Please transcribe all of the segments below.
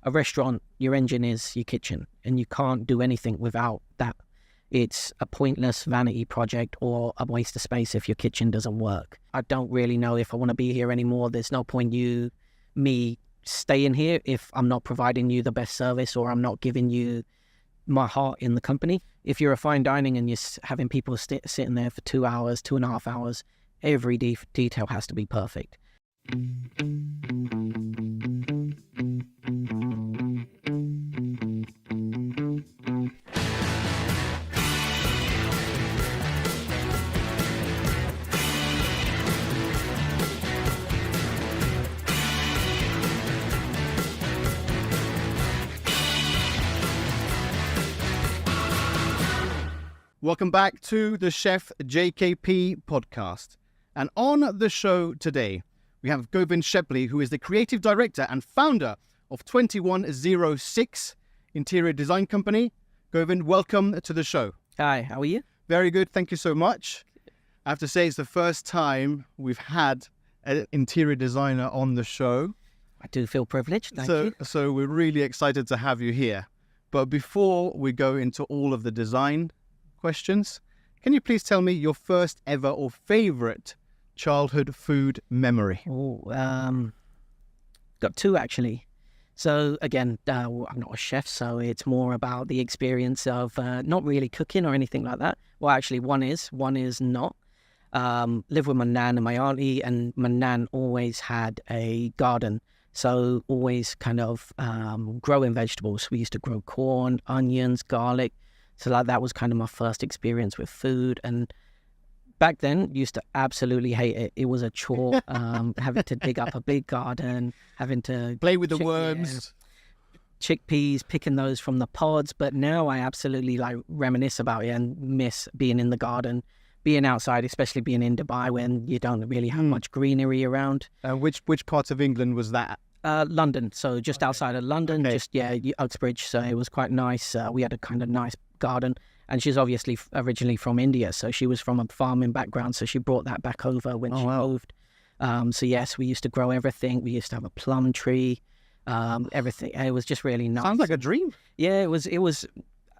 a restaurant, your engine is your kitchen, and you can't do anything without that. It's a pointless vanity project or a waste of space if your kitchen doesn't work. I don't really know if I want to be here anymore. There's no point me staying here if I'm not providing you the best service or I'm not giving you my heart in the company. If you're a fine dining and you're having people sitting there for 2 hours, 2.5 hours, every detail has to be perfect. Welcome back to the Chef JKP Podcast. And on the show today, we have Govind Shepley, who is the creative director and founder of 2106 Interior Design Company. Govind, welcome to the show. Hi, how are you? Very good, thank you so much. I have to say it's the first time we've had an interior designer on the show. I do feel privileged, thank you. So we're really excited to have you here. But before we go into all of the design questions, can you please tell me your first ever or favorite childhood food memory? Got two actually. So again, I'm not a chef, so it's more about the experience of not really cooking or anything like that. Well, actually, one is not. Live with my nan and my auntie, and my nan always had a garden, so always kind of growing vegetables. We used to grow corn, onions, garlic. So that was kind of my first experience with food. And back then, used to absolutely hate it. It was a chore, having to dig up a big garden, having to play with the worms. Chickpeas, picking those from the pods. But now I absolutely reminisce about it and miss being in the garden, being outside, especially being in Dubai when you don't really have much greenery around. Which parts of England was that? London, so just outside of London, Uxbridge. So it was quite nice. We had a kind of nice garden, and she's obviously originally from India, so she was from a farming background, so she brought that back over when she moved. So yes, we used to grow everything. We used to have a plum tree, everything. It was just really nice. Sounds like a dream. Yeah, it was.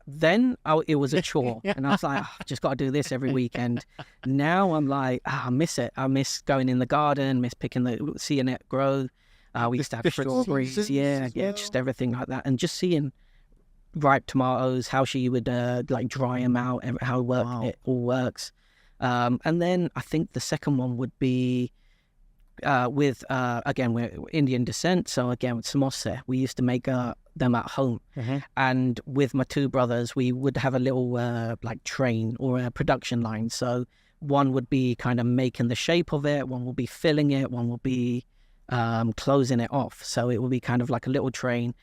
Then it was a chore, and I was like, I just got to do this every weekend. Now I'm like, I miss it. I miss going in the garden, miss seeing it grow. We used to have strawberries, just everything like that, and just seeing ripe tomatoes, how she would dry them out, how it all works. And then I think the second one would be with again, we're Indian descent, so again with samosa, we used to make them at home. And with my two brothers, we would have a little train or a production line. So one would be kind of making the shape of it, one will be filling it, one will be closing it off. So it would be kind of like a little train.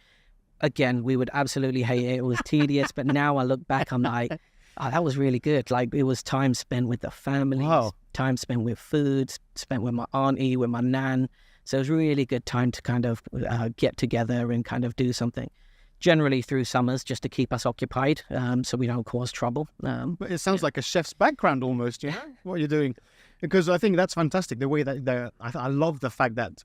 Again, we would absolutely hate it. It was tedious, but now I look back, I'm like, oh, that was really good. Like, it was time spent with the family, time spent with food, spent with my auntie, with my nan. So it was really good time to kind of get together and kind of do something. Generally through summers, just to keep us occupied, so we don't cause trouble. But it sounds like a chef's background almost, you know, what you're doing. Because I think that's fantastic, the way that I love the fact that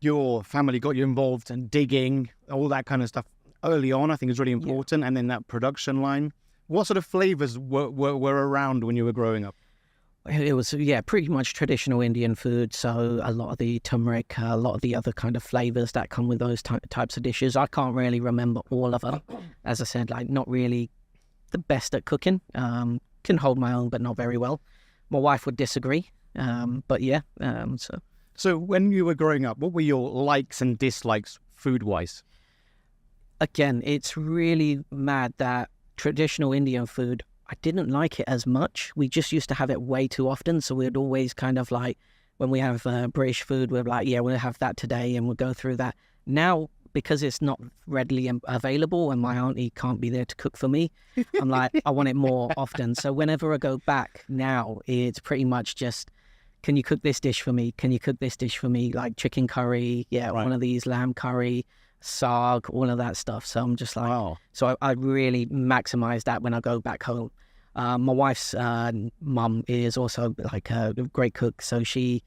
your family got you involved in digging, all that kind of stuff early on. I think is really important. And then that production line. What sort of flavors were around when you were growing up? It was, pretty much traditional Indian food. So a lot of the turmeric, a lot of the other kind of flavors that come with those types of dishes. I can't really remember all of them. As I said, not really the best at cooking. Can hold my own, but not very well. My wife would disagree. So when you were growing up, what were your likes and dislikes food-wise? Again, it's really mad that traditional Indian food, I didn't like it as much. We just used to have it way too often. So we'd always kind of when we have British food, we're like, we'll have that today and we'll go through that. Now, because it's not readily available and my auntie can't be there to cook for me, I'm like, I want it more often. So whenever I go back now, it's pretty much just, can you cook this dish for me? Can you cook this dish for me? Like chicken curry, one of these lamb curry, saag, all of that stuff. So I'm just like, so I really maximize that when I go back home. My wife's mum is also a great cook. So she,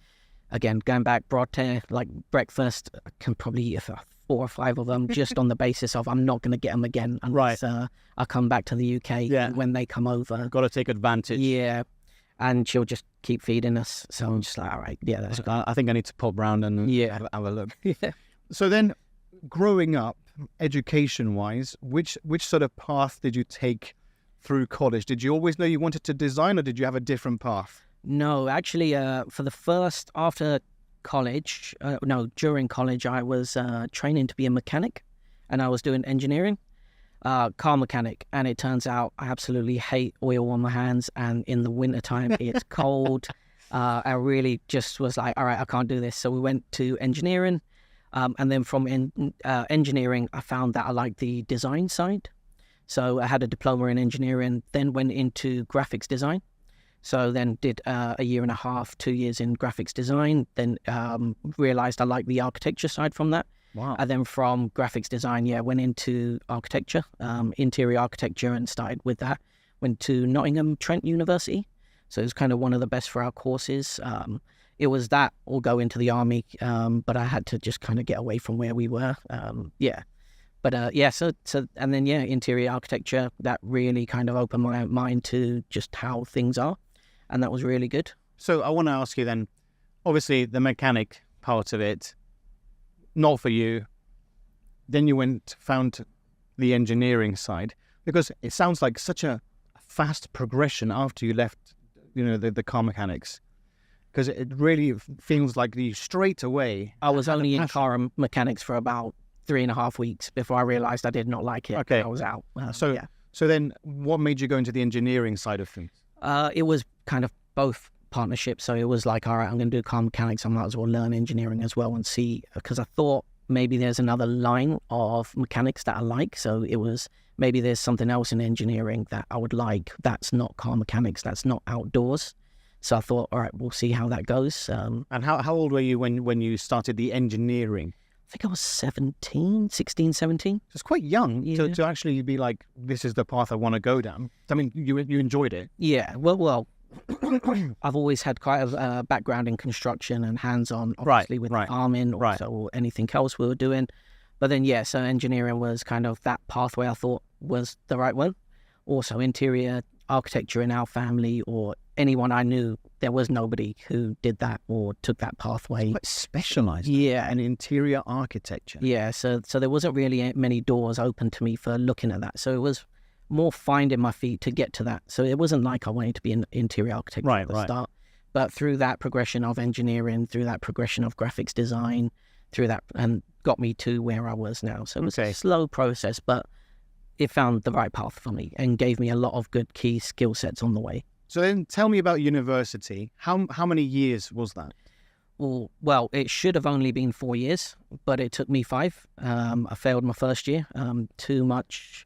again, going back, brote, breakfast, I can probably eat 4 or 5 of them just on the basis of I'm not going to get them again unless I come back to the UK when they come over. Got to take advantage. Yeah. And she'll just keep feeding us. So I'm just like, all right, yeah, that's good. I think I need to pop round and have a look. Yeah. So then, growing up, education-wise, which sort of path did you take through college? Did you always know you wanted to design, or did you have a different during college, I was training to be a mechanic, and I was doing engineering, car mechanic. And it turns out I absolutely hate oil on my hands, and in the wintertime, it's cold. I really just was like, all right, I can't do this. So we went to engineering. And then from engineering, I found that I liked the design side. So I had a diploma in engineering, then went into graphics design. So then did a 1.5 years, 2 years in graphics design, then realized I liked the architecture side from that. Wow. And then from graphics design, went into architecture, interior architecture, and started with that. Went to Nottingham Trent University. So it was kind of one of the best for our courses. It was that or go into the army, but I had to just kind of get away from where we were. Interior architecture, that really kind of opened my mind to just how things are, and that was really good. So I want to ask you then, obviously the mechanic part of it, not for you. Then you found the engineering side, because it sounds like such a fast progression after you left, the car mechanics. Because it really feels like you straight away. I was only in car mechanics for about 3.5 weeks before I realised I did not like it. Okay. I was out. So then what made you go into the engineering side of things? It was kind of both partnerships. So it was like, all right, I'm going to do car mechanics. I might as well learn engineering as well and see, because I thought maybe there's another line of mechanics that I like. So it was maybe there's something else in engineering that I would like that's not car mechanics, that's not outdoors. So I thought, all right, we'll see how that goes. And how old were you when you started the engineering? I think I was 16, 17. So it's quite young to actually be like, this is the path I want to go down. I mean, you enjoyed it. Yeah, well, I've always had quite a background in construction and hands-on, obviously, with farming or anything else we were doing. But then, so engineering was kind of that pathway I thought was the right one. Also, interior architecture in our family or anyone I knew, there was nobody who did that or took that pathway. It's quite specialised. In interior architecture. Yeah, so there wasn't really many doors open to me for looking at that. So it was more finding my feet to get to that. So it wasn't like I wanted to be an interior architect at the start. But through that progression of engineering, through that progression of graphics design, through that, and got me to where I was now. So it was a slow process, but it found the right path for me and gave me a lot of good key skill sets on the way. So then tell me about university. How many years was that? Well, it should have only been 4 years, but it took me 5. I failed my first year. Too much,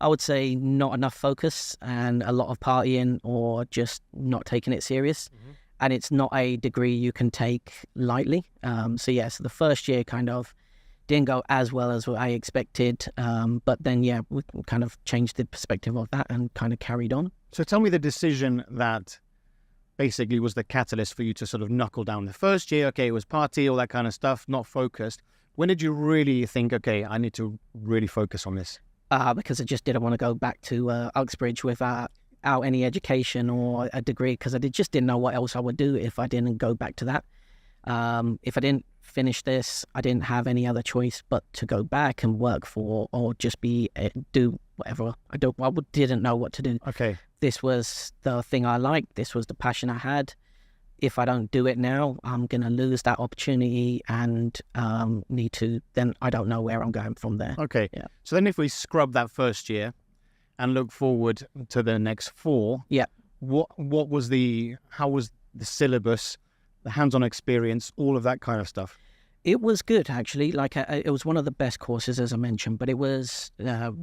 I would say, not enough focus and a lot of partying or just not taking it serious. Mm-hmm. And it's not a degree you can take lightly. So the first year kind of didn't go as well as what I expected. But then, we kind of changed the perspective of that and kind of carried on. So tell me the decision that basically was the catalyst for you to sort of knuckle down. The first year, it was party, all that kind of stuff, not focused. When did you really think, I need to really focus on this? Because I just didn't want to go back to Uxbridge without any education or a degree, because I just didn't know what else I would do if I didn't go back to that. If I didn't finish this, I didn't have any other choice but to go back and work for or just do whatever. I didn't know what to do. Okay. This was the thing I liked. This was the passion I had. If I don't do it now, I'm going to lose that opportunity and then I don't know where I'm going from there. Okay. Yeah. So then if we scrub that first year and look forward to the next 4, how was the syllabus, the hands-on experience, all of that kind of stuff? It was good, actually. It was one of the best courses, as I mentioned, but it was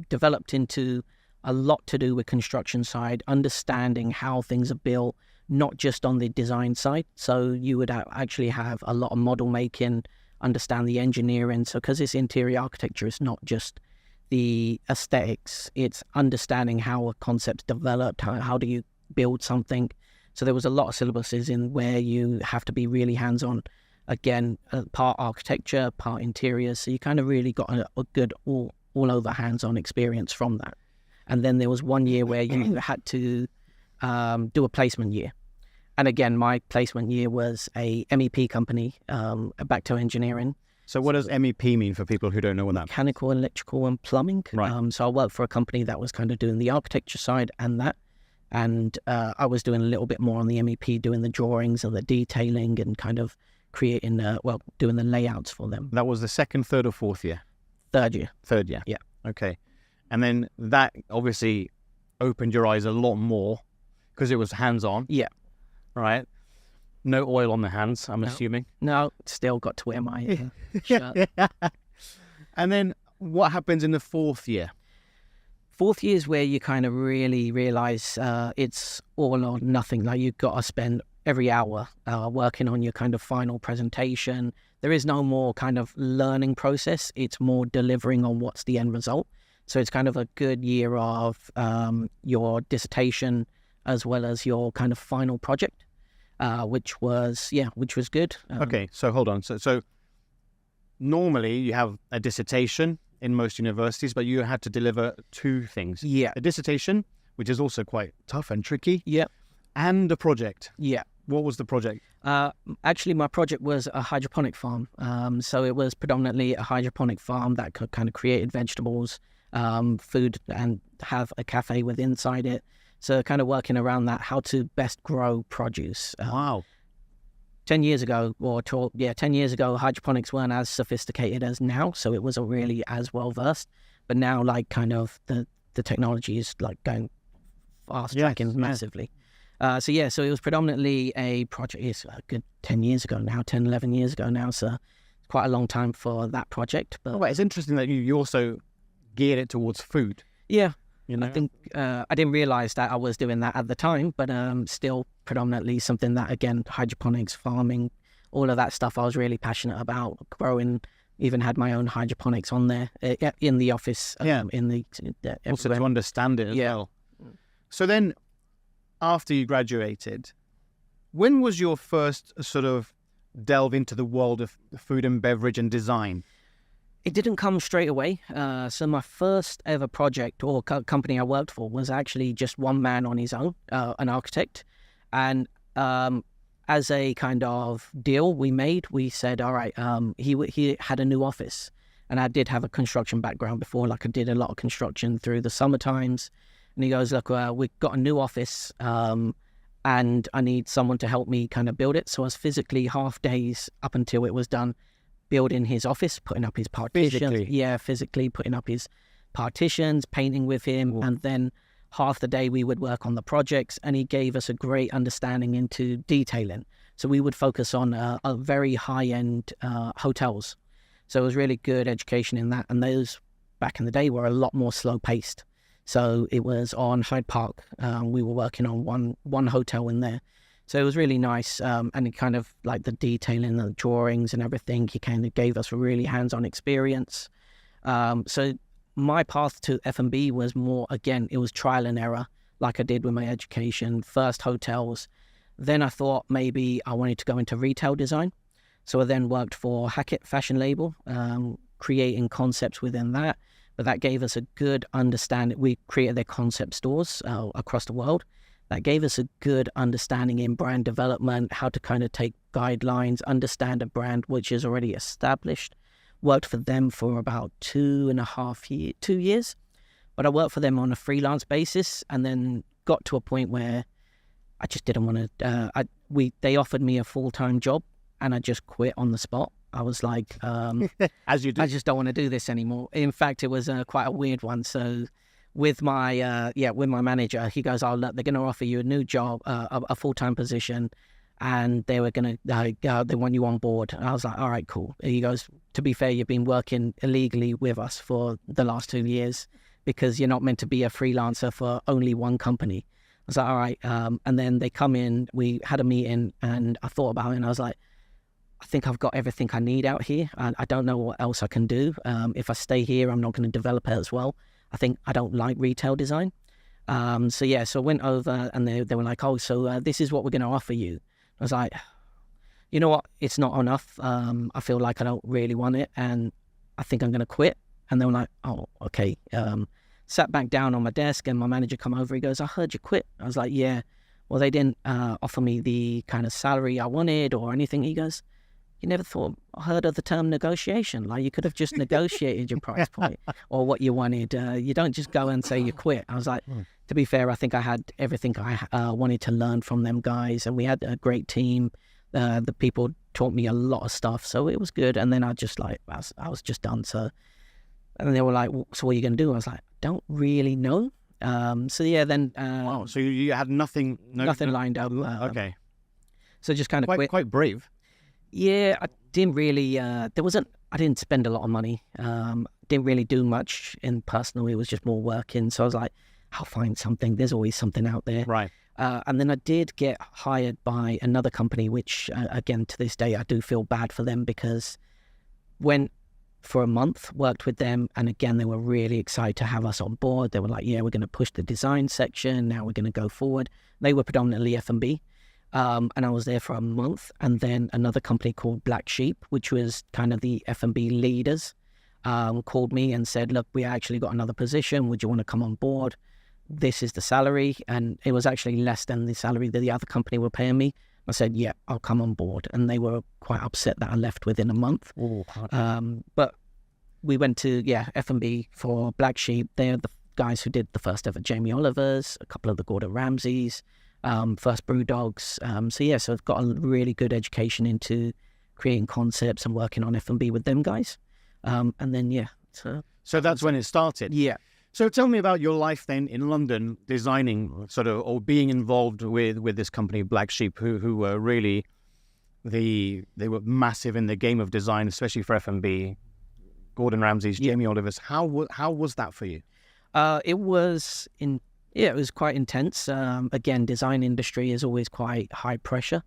developed into a lot to do with construction side, understanding how things are built, not just on the design side. So you would actually have a lot of model making, understand the engineering. So because it's interior architecture, it's not just the aesthetics, it's understanding how a concept's developed, how do you build something. So there was a lot of syllabuses in where you have to be really hands-on. again, part architecture, part interiors. So you kind of really got a good all over hands-on experience from that. And then there was 1 year where you had to do a placement year. And again, my placement year was a MEP company, back to engineering. So what does MEP mean for people who don't know what that means? Mechanical, electrical, and plumbing. Right. So I worked for a company that was kind of doing the architecture side and that. And I was doing a little bit more on the MEP, doing the drawings and the detailing and kind of creating, doing the layouts for them. That was the second, third, or fourth year? Third year. Third year. Yeah. Okay. And then that obviously opened your eyes a lot more because it was hands-on. Yeah. Right. No oil on the hands, I'm assuming. No, still got to wear my shirt. And then what happens in the fourth year? Fourth year is where you kind of really realize it's all or nothing. Like you've got to spend every hour working on your kind of final presentation. There is no more kind of learning process. It's more delivering on what's the end result. So it's kind of a good year of your dissertation as well as your kind of final project, which was good. Okay, so hold on. So normally you have a dissertation in most universities, but you had to deliver two things. Yeah. A dissertation, which is also quite tough and tricky. Yeah. And a project. Yeah. What was the project? Actually, my project was a hydroponic farm. So it was predominantly a hydroponic farm that could kind of created vegetables, food, and have a cafe with inside it. So kind of working around that, how to best grow produce. Wow. 10 years ago, 10 years ago, hydroponics weren't as sophisticated as now. So it wasn't really as well versed. But now, like, kind of the technology is like going fast tracking massively. So it was predominantly a project. It's a good 10 years ago now, 10, 11 years ago now. So it's quite a long time for that project. But it's interesting that you also geared it towards food. Yeah. You know? I think I didn't realize that I was doing that at the time, but still predominantly something that, again, hydroponics, farming, all of that stuff I was really passionate about. Growing, even had my own hydroponics on there in the office. Also to understand it as well. So then, after you graduated, when was your first sort of delve into the world of food and beverage and design? It didn't come straight away. So my first ever project or company I worked for was actually just one man on his own, an architect. And as a kind of deal we said, all right, he had a new office. And I did have a construction background before, like I did a lot of construction through the summer times. And he goes, look, we've got a new office and I need someone to help me kind of build it. So I was physically half days up until it was done, building his office, putting up his partitions. Physically putting up his partitions, painting with him. And then half the day we would work on the projects, and he gave us a great understanding into detailing. So we would focus on a very high-end hotels. So it was really good education in that. And those back in the day were a lot more slow-paced. So it was on Hyde Park. We were working on one hotel in there. So it was really nice, and it kind of like the detailing, the drawings and everything, he kind of gave us a really hands-on experience. So my path to F&B was more, again, it was trial and error, like I did with my education, first hotels. Then I thought maybe I wanted to go into retail design. So I then worked for Hackett Fashion Label, creating concepts within that. But that gave us a good understanding. We created their concept stores across the world. That gave us a good understanding in brand development, how to kind of take guidelines, understand a brand which is already established. Worked for them for about 2 years. But I worked for them on a freelance basis and then got to a point where I just didn't want to, they offered me a full-time job and I just quit on the spot. I was like, as you do. I just don't want to do this anymore. In fact, it was quite a weird one. So with my manager, he goes, oh, look, they're going to offer you a new job, a full-time position, and they were going to, they want you on board. And I was like, all right, cool. He goes, to be fair, you've been working illegally with us for the last 2 years because you're not meant to be a freelancer for only one company. I was like, all right. And then they come in, we had a meeting, and I thought about it, and I was like, I think I've got everything I need out here. I don't know what else I can do. If I stay here, I'm not going to develop it as well. I think I don't like retail design. So I went over and they were like, oh, so this is what we're going to offer you. I was like, you know what, it's not enough. I feel like I don't really want it, and I think I'm going to quit. And they were like, oh, okay. Sat back down on my desk, and my manager come over. He goes, I heard you quit. I was like, yeah. Well, they didn't offer me the kind of salary I wanted or anything. He goes, you never heard of the term negotiation? Like, you could have just negotiated your price point or what you wanted. You don't just go and say you quit. I was like, to be fair, I think I had everything I wanted to learn from them guys, and we had a great team. The people taught me a lot of stuff, so it was good. And then I was just done. So, and they were like, so what are you going to do? I was like, don't really know. So yeah, then wow. So you had nothing lined up. Okay. So just kind of quit. Quite brave. Yeah, I didn't really. I didn't spend a lot of money. Didn't really do much in personal. It was just more working. So I was like, I'll find something. There's always something out there. Right. And then I did get hired by another company, which again to this day I do feel bad for them, because went for a month, worked with them, and again they were really excited to have us on board. They were like, yeah, we're going to push the design section. Now we're going to go forward. They were predominantly F&B. And I was there for a month, and then another company called Black Sheep, which was kind of the F&B leaders, called me and said, look, we actually got another position. Would you want to come on board? This is the salary. And it was actually less than the salary that the other company were paying me. I said, yeah, I'll come on board. And they were quite upset that I left within a month. Ooh, but we went to, F&B for Black Sheep. They're the guys who did the first ever Jamie Oliver's, a couple of the Gordon Ramsays, first Brew Dogs. So I've got a really good education into creating concepts and working on F&B with them guys. And then, So that's when it started. Yeah. So tell me about your life then in London, designing or being involved with this company, Black Sheep, who were really, they were massive in the game of design, especially for F&B. Gordon Ramsay's, Jamie Oliver's. How was that for you? It was quite intense. Again, design industry is always quite high pressure.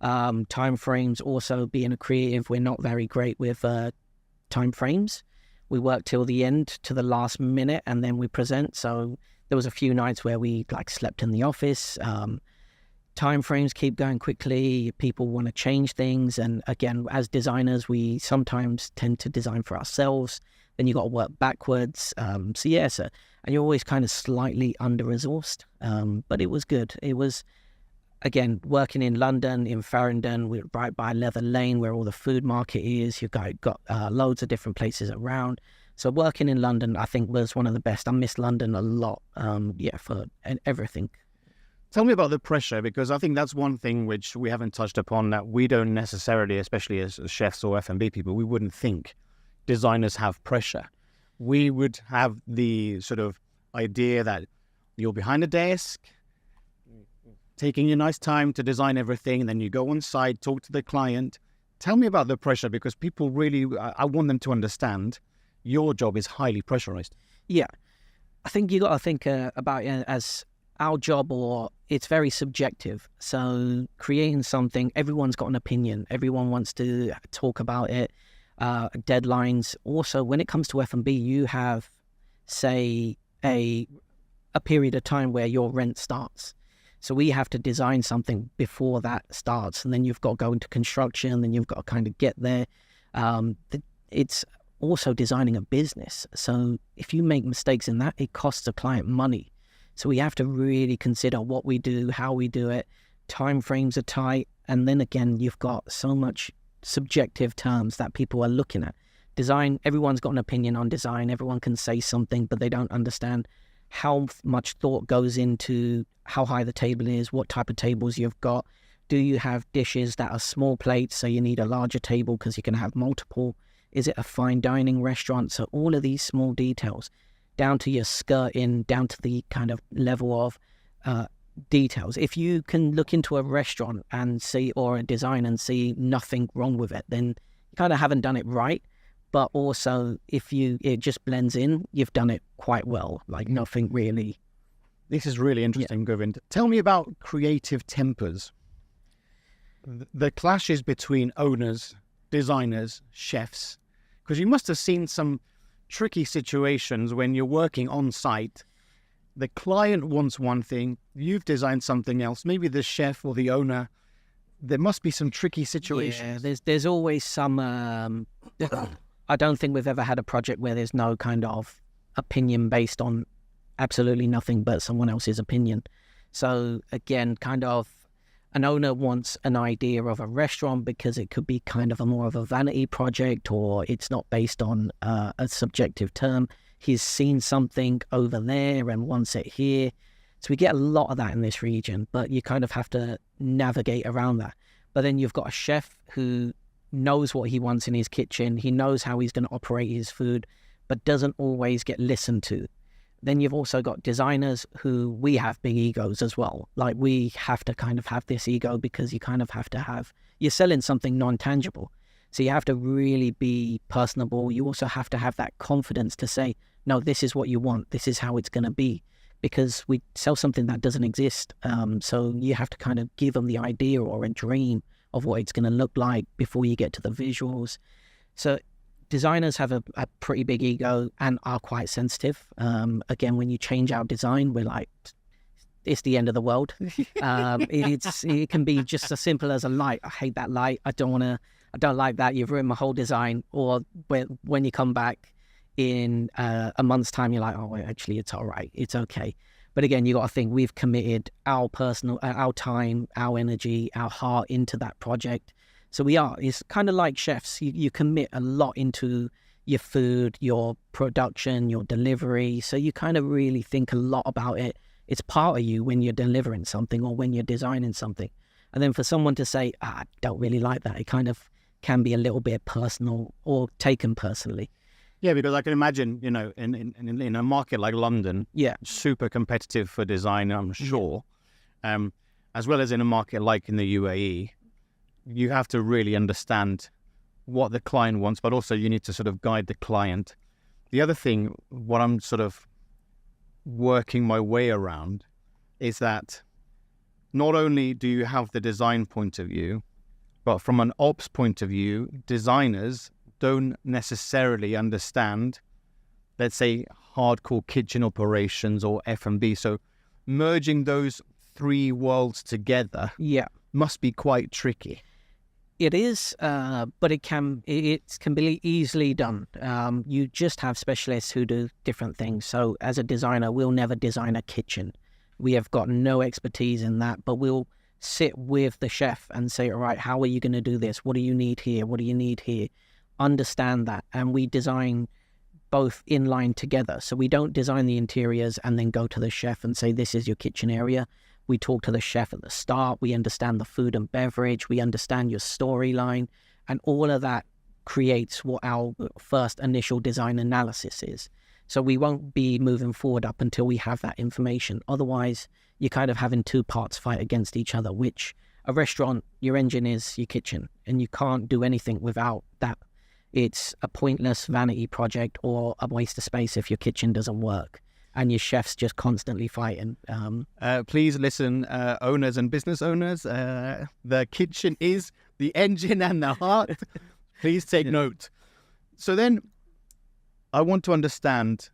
Time frames, also being a creative, we're not very great with time frames. We work till the end, to the last minute, and then we present. So there was a few nights where we slept in the office. Time frames keep going quickly. People want to change things. And again, as designers, we sometimes tend to design for ourselves. Then you got to work backwards. And you're always kind of slightly under-resourced. But it was good. It was, again, working in London, in Farringdon, we're right by Leather Lane, where all the food market is. You've got loads of different places around. So working in London, I think, was one of the best. I miss London a lot, for everything. Tell me about the pressure, because I think that's one thing which we haven't touched upon, that we don't necessarily, especially as chefs or F&B people, we wouldn't think designers have pressure. We would have the sort of idea that you're behind a desk, taking your nice time to design everything, and then you go on site, talk to the client. Tell me about the pressure, because people really, I want them to understand your job is highly pressurized. Yeah. I think you got to think about it as our job, or it's very subjective. So creating something, everyone's got an opinion. Everyone wants to talk about it. Deadlines. Also, when it comes to F&B, you have, say, a period of time where your rent starts. So we have to design something before that starts, and then you've got to go into construction, and then you've got to kind of get there. It's also designing a business. So if you make mistakes in that, it costs a client money. So we have to really consider what we do, how we do it. Time frames are tight. And then again, you've got so much subjective terms that people are looking at. Design, everyone's got an opinion on design. Everyone can say something, but they don't understand how much thought goes into how high the table is, what type of tables you've got. Do you have dishes that are small plates, so you need a larger table because you can have multiple? Is it a fine dining restaurant? So all of these small details, down to your skirting, down to the kind of level of details. If you can look into a restaurant and see, or a design and see nothing wrong with it, then you kind of haven't done it right. But also, if it just blends in, you've done it quite well. Nothing really. This is really interesting, Govind. Tell me about creative tempers. The clashes between owners, designers, chefs, because you must have seen some tricky situations when you're working on site. The client wants one thing, you've designed something else. Maybe the chef or the owner there must be some tricky situations. Yeah, there's always some. I don't think we've ever had a project where there's no kind of opinion based on absolutely nothing but someone else's opinion. So again, kind of an owner wants an idea of a restaurant because it could be kind of a more of a vanity project, or it's not based on a subjective term. He's seen something over there and wants it here. So we get a lot of that in this region, but you kind of have to navigate around that. But then you've got a chef who knows what he wants in his kitchen. He knows how he's going to operate his food, but doesn't always get listened to. Then you've also got designers who, we have big egos as well. Like, we have to kind of have this ego because you kind of have to have, you're selling something non-tangible. So you have to really be personable. You also have to have that confidence to say, no, this is what you want. This is how it's going to be, because we sell something that doesn't exist. So you have to kind of give them the idea or a dream of what it's going to look like before you get to the visuals. So designers have a pretty big ego and are quite sensitive. Again, when you change our design, we're like, it's the end of the world. It can be just as simple as a light. I hate that light. I don't like that. You've ruined my whole design. Or when you come back in a month's time, you're like, oh, wait, actually, it's all right. It's okay. But again, you got to think we've committed our time, our energy, our heart into that project. So it's kind of like chefs. You commit a lot into your food, your production, your delivery. So you kind of really think a lot about it. It's part of you when you're delivering something or when you're designing something. And then for someone to say, I don't really like that, it kind of can be a little bit personal or taken personally. Yeah, because I can imagine, in a market like London, super competitive for design, I'm sure, as well as in a market like in the UAE. You have to really understand what the client wants, but also you need to sort of guide the client. The other thing, what I'm sort of working my way around, is that not only do you have the design point of view, but from an ops point of view, designers don't necessarily understand, let's say, hardcore kitchen operations or F&B. So merging those three worlds together must be quite tricky. It is, but it can be easily done. You just have specialists who do different things. So as a designer, we'll never design a kitchen. We have got no expertise in that, but we'll sit with the chef and say, all right, how are you going to do this? What do you need here? What do you need here? Understand that. And we design both in line together. So we don't design the interiors and then go to the chef and say, this is your kitchen area. We talk to the chef at the start. We understand the food and beverage. We understand your storyline. And all of that creates what our first initial design analysis is. So we won't be moving forward up until we have that information. Otherwise, you're kind of having two parts fight against each other, which a restaurant, your engine is your kitchen, and you can't do anything without that. It's a pointless vanity project or a waste of space if your kitchen doesn't work. And your chef's just constantly fighting. Please listen, owners and business owners. The kitchen is the engine and the heart. Please take note. So then I want to understand,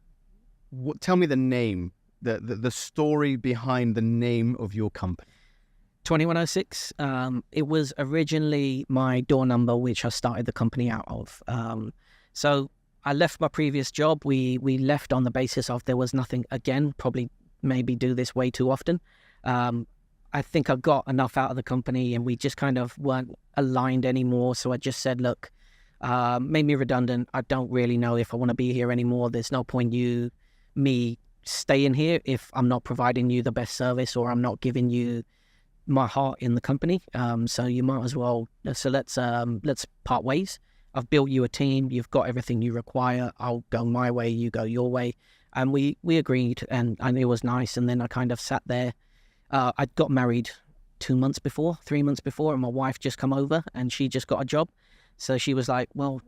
tell me the name, the story behind the name of your company. 2106. It was originally my door number, which I started the company out of. So I left my previous job. We left on the basis of there was nothing, again, probably maybe do this way too often. I think I got enough out of the company and we just kind of weren't aligned anymore. So I just said, look, made me redundant. I don't really know if I want to be here anymore. There's no point me staying here if I'm not providing you the best service or I'm not giving you my heart in the company. So you might as well, so let's part ways. I've built you a team. You've got everything you require. I'll go my way. You go your way. And we agreed, and it was nice. And then I kind of sat there. I got married 3 months before, and my wife just come over, and she just got a job. So she was like, well,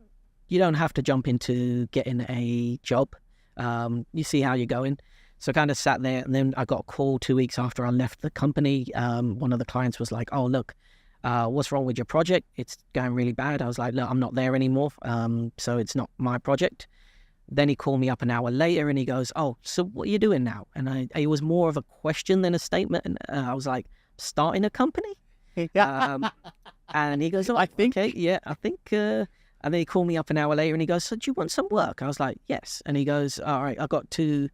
you don't have to jump into getting a job. You see how you're going. So I kind of sat there, and then I got a call 2 weeks after I left the company. One of the clients was like, oh, look, what's wrong with your project? It's going really bad. I was like, look, I'm not there anymore. So it's not my project. Then he called me up an hour later and he goes, oh, so what are you doing now? And it was more of a question than a statement. And I was like, starting a company? And he goes, oh, I think. okay, yeah, I think. And then he called me up an hour later and he goes, so do you want some work? I was like, yes. And he goes, all right, I've got two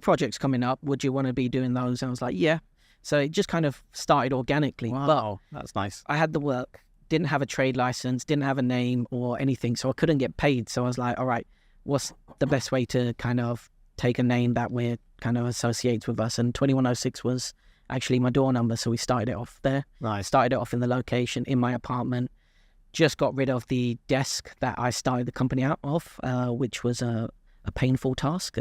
projects coming up. Would you want to be doing those? And I was like, yeah. So it just kind of started organically. Wow, that's nice. I had the work, didn't have a trade license, didn't have a name or anything. So I couldn't get paid. So I was like, all right, what's the best way to kind of take a name that we're kind of associates with us? And 2106 was actually my door number. So we started it off there. Nice. Started it off in the location in my apartment. Just got rid of the desk that I started the company out of, which was a painful task,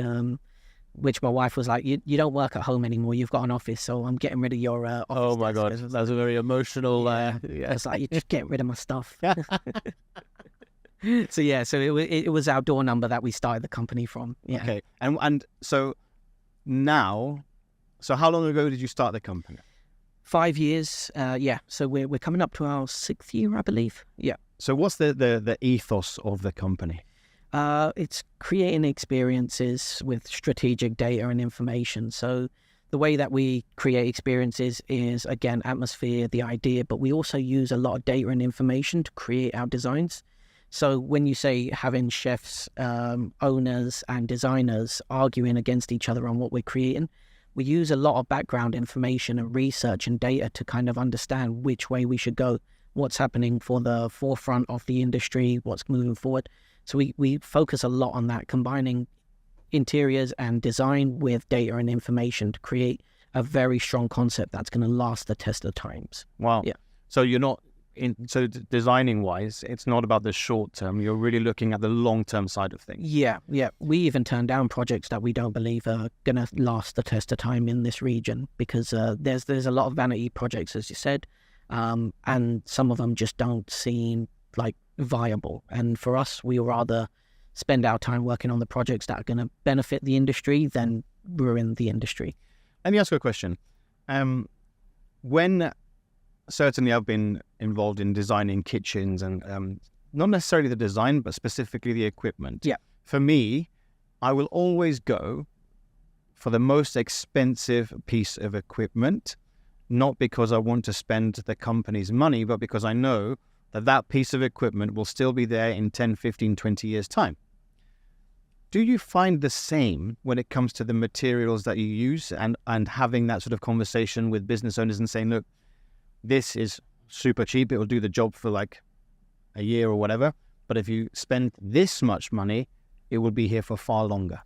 which my wife was like, you don't work at home anymore. You've got an office. So I'm getting rid of your office. Oh, my God. desk. That's a very emotional... It's like, you just get rid of my stuff. So it was our door number that we started the company from. Yeah. Okay. And so now... So how long ago did you start the company? 5 years, So we're coming up to our 6th year, I believe. Yeah. So what's the ethos of the company? It's creating experiences with strategic data and information. So the way that we create experiences is, again, atmosphere, the idea, but we also use a lot of data and information to create our designs. So when you say having chefs, owners and designers arguing against each other on what we're creating, we use a lot of background information and research and data to kind of understand which way we should go, what's happening for the forefront of the industry, what's moving forward. So we focus a lot on that, combining interiors and design with data and information to create a very strong concept that's going to last the test of times. Wow. Yeah. So you're not... designing wise, it's not about the short term. You're really looking at the long term side of things. Yeah. We even turn down projects that we don't believe are going to last the test of time in this region because there's a lot of vanity projects, as you said, and some of them just don't seem like viable. And for us, we rather spend our time working on the projects that are going to benefit the industry than ruin the industry. Let me ask you a question. Certainly I've been involved in designing kitchens and not necessarily the design, but specifically the equipment. Yeah. For me, I will always go for the most expensive piece of equipment, not because I want to spend the company's money, but because I know that piece of equipment will still be there in 10, 15, 20 years' time. Do you find the same when it comes to the materials that you use and having that sort of conversation with business owners and saying, look, this is super cheap, it will do the job for like a year or whatever, but if you spend this much money, it will be here for far longer?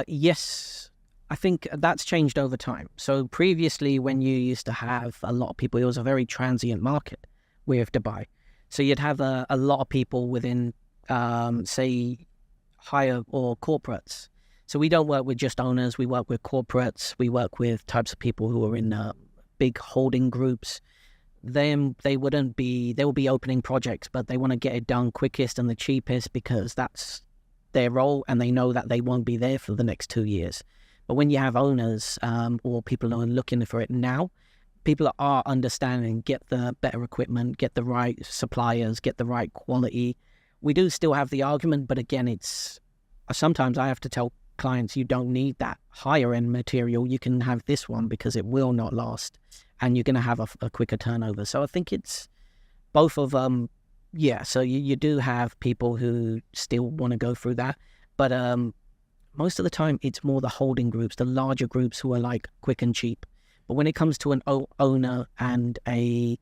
Yes, I think that's changed over time. So previously, when you used to have a lot of people, it was a very transient market with Dubai. So you'd have a lot of people within, say, higher or corporates. So we don't work with just owners, we work with corporates, we work with types of people who are in big holding groups. They will be opening projects, but they want to get it done quickest and the cheapest because that's their role and they know that they won't be there for the next 2 years. But when you have owners or people who are looking for it now, people are understanding, get the better equipment, get the right suppliers, get the right quality. We do still have the argument, but again, sometimes I have to tell clients, you don't need that higher end material. You can have this one because it will not last and you're going to have a quicker turnover. So I think it's both of them. Yeah. So you do have people who still want to go through that, but most of the time it's more the holding groups, the larger groups who are like quick and cheap. But when it comes to an owner and a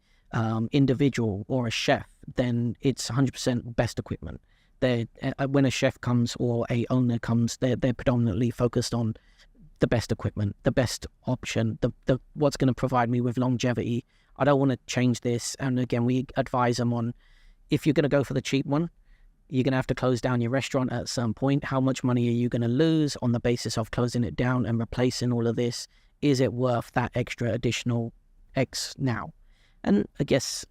individual or a chef, then it's 100% best equipment. When a chef comes or a owner comes, they're predominantly focused on the best equipment, the best option, the what's going to provide me with longevity. I don't want to change this. And again, we advise them on, if you're going to go for the cheap one, you're going to have to close down your restaurant at some point. How much money are you going to lose on the basis of closing it down and replacing all of this? Is it worth that extra additional X now? And I guess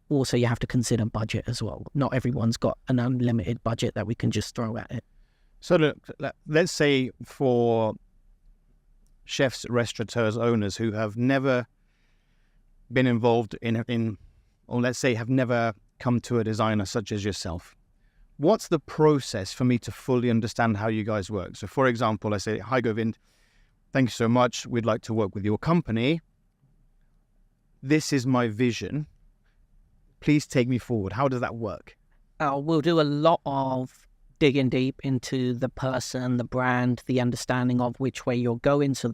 also you have to consider budget as well. Not everyone's got an unlimited budget that we can just throw at it. So look, let's say for chefs, restaurateurs, owners who have never been involved in, or let's say have never come to a designer such as yourself, what's the process for me to fully understand how you guys work? So for example, I say, hi Govind, thank you so much. We'd like to work with your company. this is my vision, please take me forward. How does that work? We'll do a lot of digging deep into the person, the brand, the understanding of which way you're going. So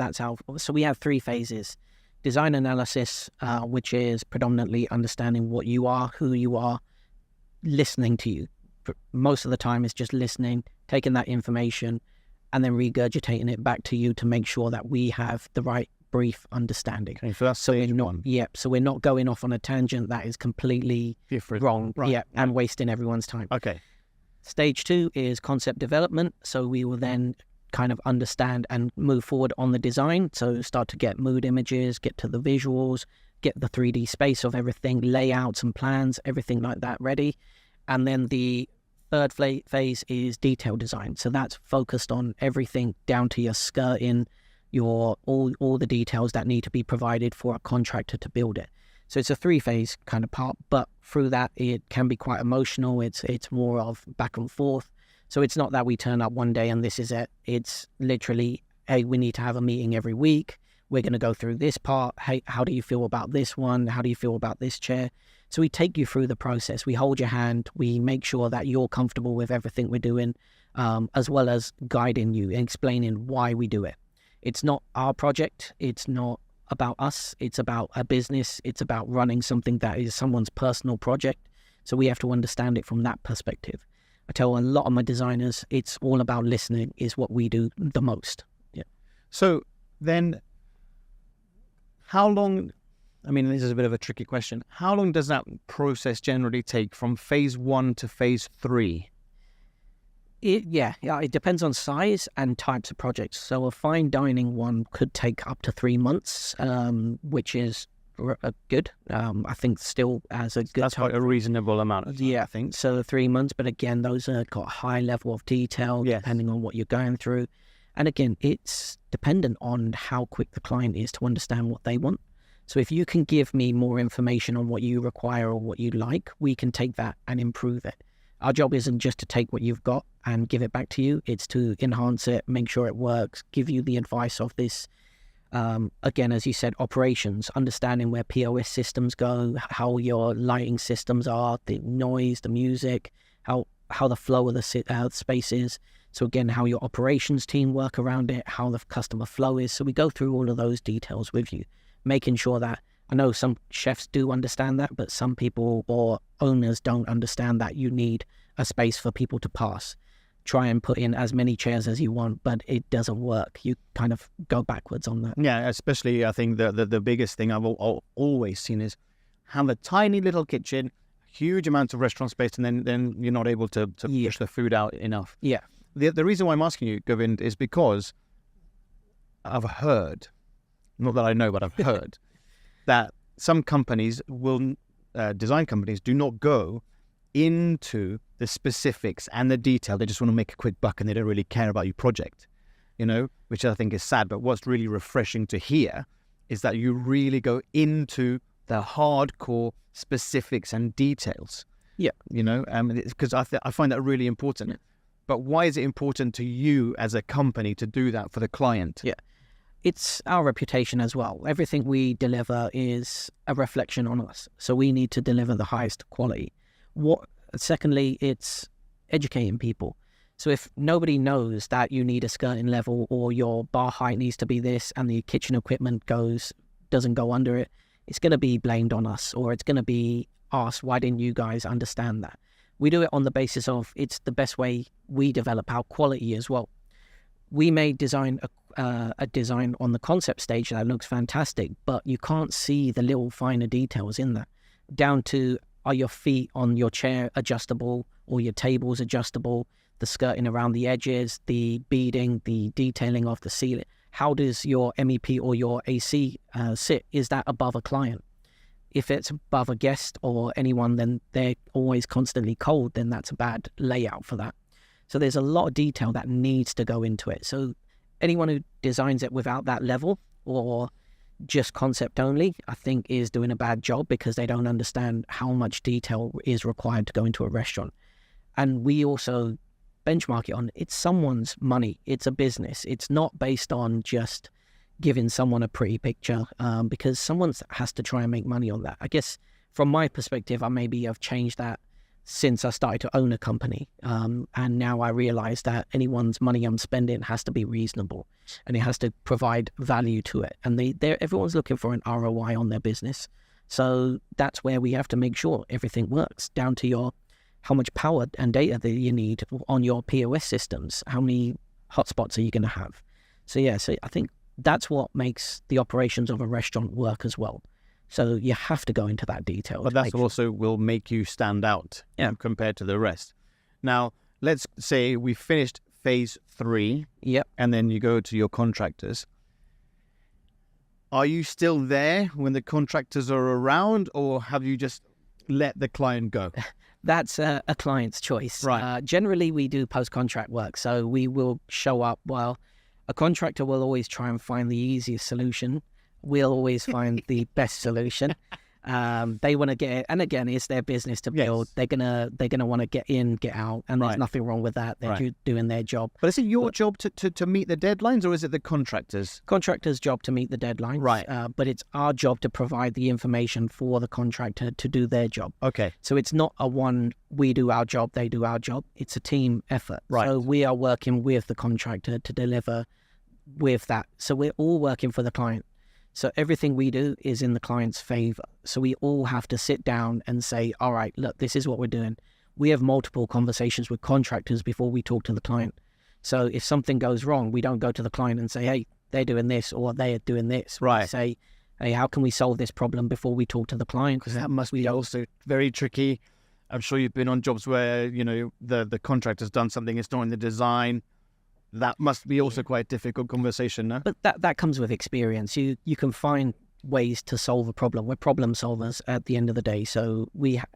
we have 3 phases. Design analysis, which is predominantly understanding what you are, who you are, listening to you. Most of the time it's just listening, taking that information and then regurgitating it back to you to make sure that we have the right brief understanding. Okay, so that's stage one. Yeah, so we're not going off on a tangent that is completely different, wrong, right. And wasting everyone's time. Okay. Stage 2 is concept development. So we will then kind of understand and move forward on the design. So start to get mood images, get to the visuals, get the 3D space of everything, layouts and plans, everything like that ready. And then the third phase is detail design. So that's focused on everything down to your skirting, your all the details that need to be provided for a contractor to build it. So it's a 3-phase kind of part, but through that it can be quite emotional. It's more of back and forth. So it's not that we turn up one day and this is it. It's literally, hey, we need to have a meeting every week. We're going to go through this part. Hey, how do you feel about this one? How do you feel about this chair? So we take you through the process. We hold your hand. We make sure that you're comfortable with everything we're doing, as well as guiding you and explaining why we do it. It's not our project. It's not about us. It's about a business. It's about running something that is someone's personal project. So we have to understand it from that perspective. I tell a lot of my designers, it's all about listening is what we do the most. Yeah. So then how long, I mean, this is a bit of a tricky question. How long does that process generally take from phase 1 to phase 3? It depends on size and types of projects. So a fine dining one could take up to 3 months, which is good. I think still as a good That's time. quite a reasonable amount of time, Yeah, I think. so 3 months. But again, those are got a high level of detail, Yes. depending on what you're going through. And again, it's dependent on how quick the client is to understand what they want. So if you can give me more information on what you require or what you like, we can take that and improve it. Our job isn't just to take what you've got and give it back to you. It's to enhance it, make sure it works, give you the advice of this. Again, as you said, operations, understanding where POS systems go, how your lighting systems are, the noise, the music, how the flow of the space is. So again, how your operations team work around it, how the customer flow is. So we go through all of those details with you, making sure that, I know some chefs do understand that, but some people or owners don't understand that you need a space for people to pass. Try and put in as many chairs as you want, but it doesn't work. You kind of go backwards on that. Yeah, especially I think the biggest thing I've always seen is have a tiny little kitchen, huge amounts of restaurant space, and then you're not able to push the food out enough. Yeah. The reason why I'm asking you, Govind, is because I've heard, not that I know, but I've heard that some companies design companies do not go into the specifics and the detail. They just want to make a quick buck and they don't really care about your project, which I think is sad. But what's really refreshing to hear is that you really go into the hardcore specifics and details. Yeah. Because I find that really important. Yeah. But why is it important to you as a company to do that for the client? Yeah. It's our reputation as well. Everything we deliver is a reflection on us. So we need to deliver the highest quality. Secondly, it's educating people. So if nobody knows that you need a skirting level or your bar height needs to be this and the kitchen equipment doesn't go under it, it's going to be blamed on us, or it's going to be asked, why didn't you guys understand that? We do it on the basis of it's the best way we develop our quality as well. We may design a design on the concept stage that looks fantastic, but you can't see the little finer details in that. Down to, are your feet on your chair adjustable or your tables adjustable, the skirting around the edges, the beading, the detailing of the ceiling. How does your MEP or your AC sit? Is that above a client? If it's above a guest or anyone, then they're always constantly cold, then that's a bad layout for that. So there's a lot of detail that needs to go into it. So anyone who designs it without that level or just concept only, I think is doing a bad job because they don't understand how much detail is required to go into a restaurant. And we also benchmark it on, it's someone's money. It's a business. It's not based on just giving someone a pretty picture, because someone has to try and make money on that. I guess from my perspective, I maybe have changed that since I started to own a company. And now I realize that anyone's money I'm spending has to be reasonable and it has to provide value to it. And everyone's looking for an ROI on their business. So that's where we have to make sure everything works, down to how much power and data that you need on your POS systems. How many hotspots are you going to have? So I think that's what makes the operations of a restaurant work as well. So you have to go into that detail. But that also will make you stand out compared to the rest. Now, let's say we finished phase 3. Yep. And then you go to your contractors. Are you still there when the contractors are around, or have you just let the client go? That's a client's choice. Right. Generally, we do post-contract work. So we will show up. Well, a contractor will always try and find the easiest solution. We'll always find the best solution. They want to get it, and again, it's their business to build. Yes. They're gonna want to get in, get out, and there's nothing wrong with that. They're doing their job. But is it your job to meet the deadlines, or is it the contractors? Contractor's job to meet the deadlines. Right. But it's our job to provide the information for the contractor to do their job. Okay. So it's not we do our job, they do our job. It's a team effort. Right. So we are working with the contractor to deliver with that. So we're all working for the client. So everything we do is in the client's favor. So we all have to sit down and say, all right, look, this is what we're doing. We have multiple conversations with contractors before we talk to the client. So if something goes wrong, we don't go to the client and say, hey, they're doing this or they're doing this. Right. We say, hey, how can we solve this problem before we talk to the client? Because that must be also very tricky. I'm sure you've been on jobs where, the contractor's done something, it's not in the design. That must be also quite a difficult conversation, no? But that comes with experience. You can find ways to solve a problem. We're problem solvers at the end of the day. So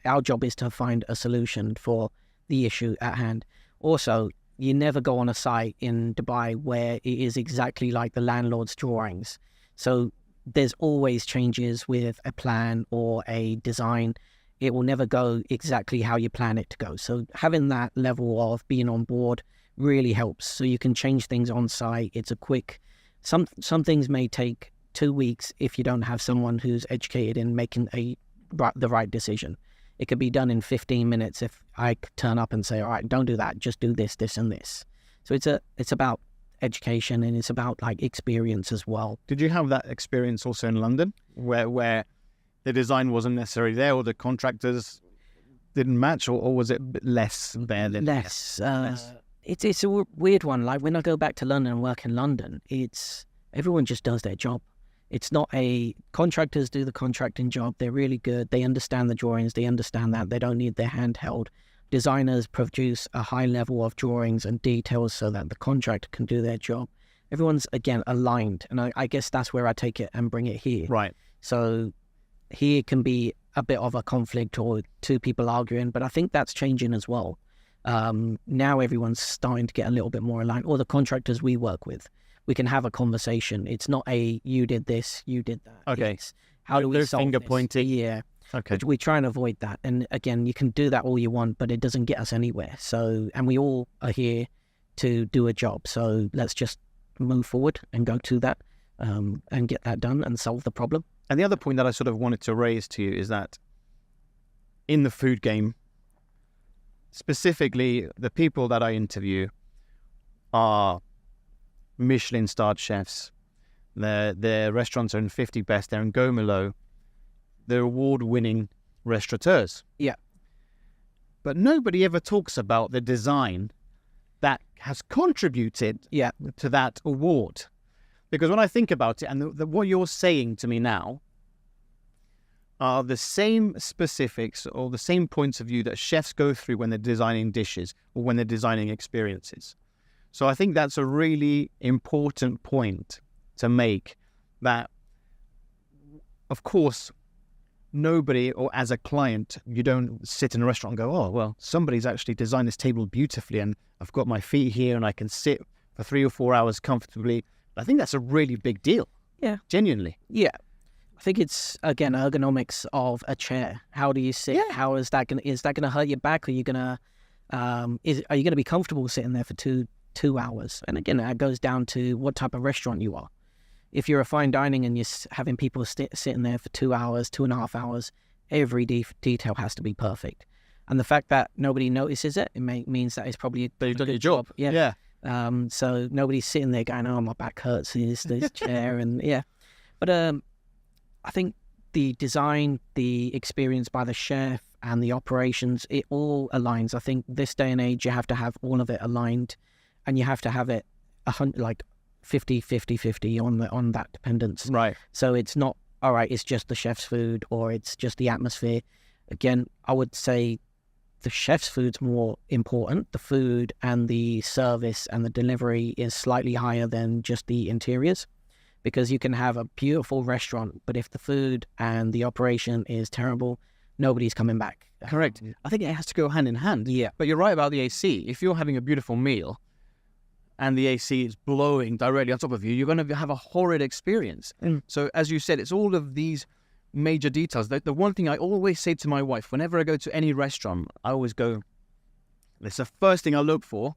our job is to find a solution for the issue at hand. Also, you never go on a site in Dubai where it is exactly like the landlord's drawings. So there's always changes with a plan or a design. It will never go exactly how you plan it to go. So having that level of being on board really helps. So you can change things on site. It's a quick, some things may take 2 weeks if you don't have someone who's educated in making the right decision. It could be done in 15 minutes if I turn up and say, all right, don't do that, just do this, this and this. So it's about education, and it's about experience as well. Did you have that experience also in London where the design wasn't necessarily there, or the contractors didn't match, or was it less there than less? It's a weird one. Like when I go back to London and work in London, everyone just does their job. It's not contractors do the contracting job. They're really good. They understand the drawings. They understand that. They don't need their hand held. Designers produce a high level of drawings and details so that the contractor can do their job. Everyone's, again, aligned. And I guess that's where I take it and bring it here. Right. So here can be a bit of a conflict or two people arguing, but I think that's changing as well. Now everyone's starting to get a little bit more aligned, or the contractors we work with. We can have a conversation. It's not you did this, you did that. Okay. It's, how do we solve finger this? pointing. Yeah. Okay. We try and avoid that. And again, you can do that all you want, but it doesn't get us anywhere. So, and we all are here to do a job. So let's just move forward and go to that and get that done and solve the problem. And the other point that I sort of wanted to raise to you is that in the food game, specifically, the people that I interview are Michelin-starred chefs. Their restaurants are in 50 Best. They're in Gomelo. They're award-winning restaurateurs. Yeah. But nobody ever talks about the design that has contributed to that award. Because when I think about it, and what you're saying to me now are the same specifics or the same points of view that chefs go through when they're designing dishes or when they're designing experiences. So I think that's a really important point to make, that, of course, nobody, or as a client, you don't sit in a restaurant and go, oh, well, somebody's actually designed this table beautifully and I've got my feet here and I can sit for 3 or 4 hours comfortably. I think that's a really big deal. Yeah. Genuinely. Yeah. I think it's, again, ergonomics of a chair. How do you sit? Yeah. How is that going to hurt your back? Are you going to, are you going to be comfortable sitting there for two hours? And again, that goes down to what type of restaurant you are. if you're a fine dining and you're having people sitting there for 2 hours, 2.5 hours, every detail has to be perfect. And the fact that nobody notices it, means that it's probably But you've a done your good job. Yeah. So nobody's sitting there going, "Oh, my back hurts, this chair," and yeah. But I think the design, the experience by the chef, and the operations, it all aligns. I think this day and age, you have to have all of it aligned, and you have to have it 50 on that dependence. Right. So it's not, all right, it's just the chef's food or it's just the atmosphere. Again, I would say the chef's food's more important. The food and the service and the delivery is slightly higher than just the interiors, because you can have a beautiful restaurant, but if the food and the operation is terrible, nobody's coming back. Correct. I think it has to go hand in hand. Yeah. But you're right about the AC. If you're having a beautiful meal and the AC is blowing directly on top of you, you're going to have a horrid experience. So as you said, it's all of these major details. The one thing I always say to my wife, whenever I go to any restaurant, I always go, it's the first thing I look for,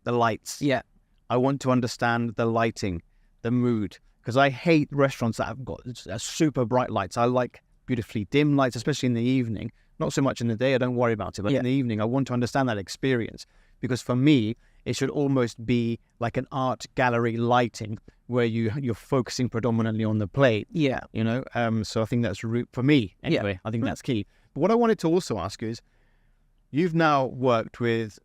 the lights. Yeah. I want to understand the lighting, the mood, because I hate restaurants that have got super bright lights. I like beautifully dim lights, especially in the evening. Not so much in the day, I don't worry about it, but in the evening, I want to understand that experience, because for me, it should almost be like an art gallery lighting where you're focusing predominantly on the plate. Yeah. You know, so I think that's for me anyway. I think that's key. But what I wanted to also ask you is, you've now worked with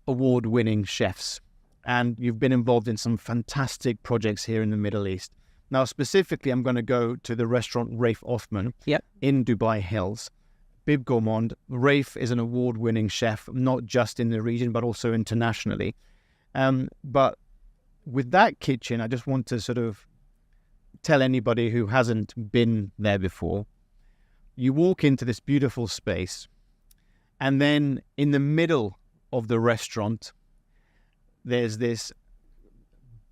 award-winning chefs, and you've been involved in some fantastic projects here in the Middle East. Now, specifically, I'm going to go to the restaurant Rafe Othman in Dubai Hills. Bib Gourmand. Rafe is an award-winning chef, not just in the region, but also internationally. But with that kitchen, I just want to sort of tell anybody who hasn't been there before, you walk into this beautiful space, and then in the middle of the restaurant, there's this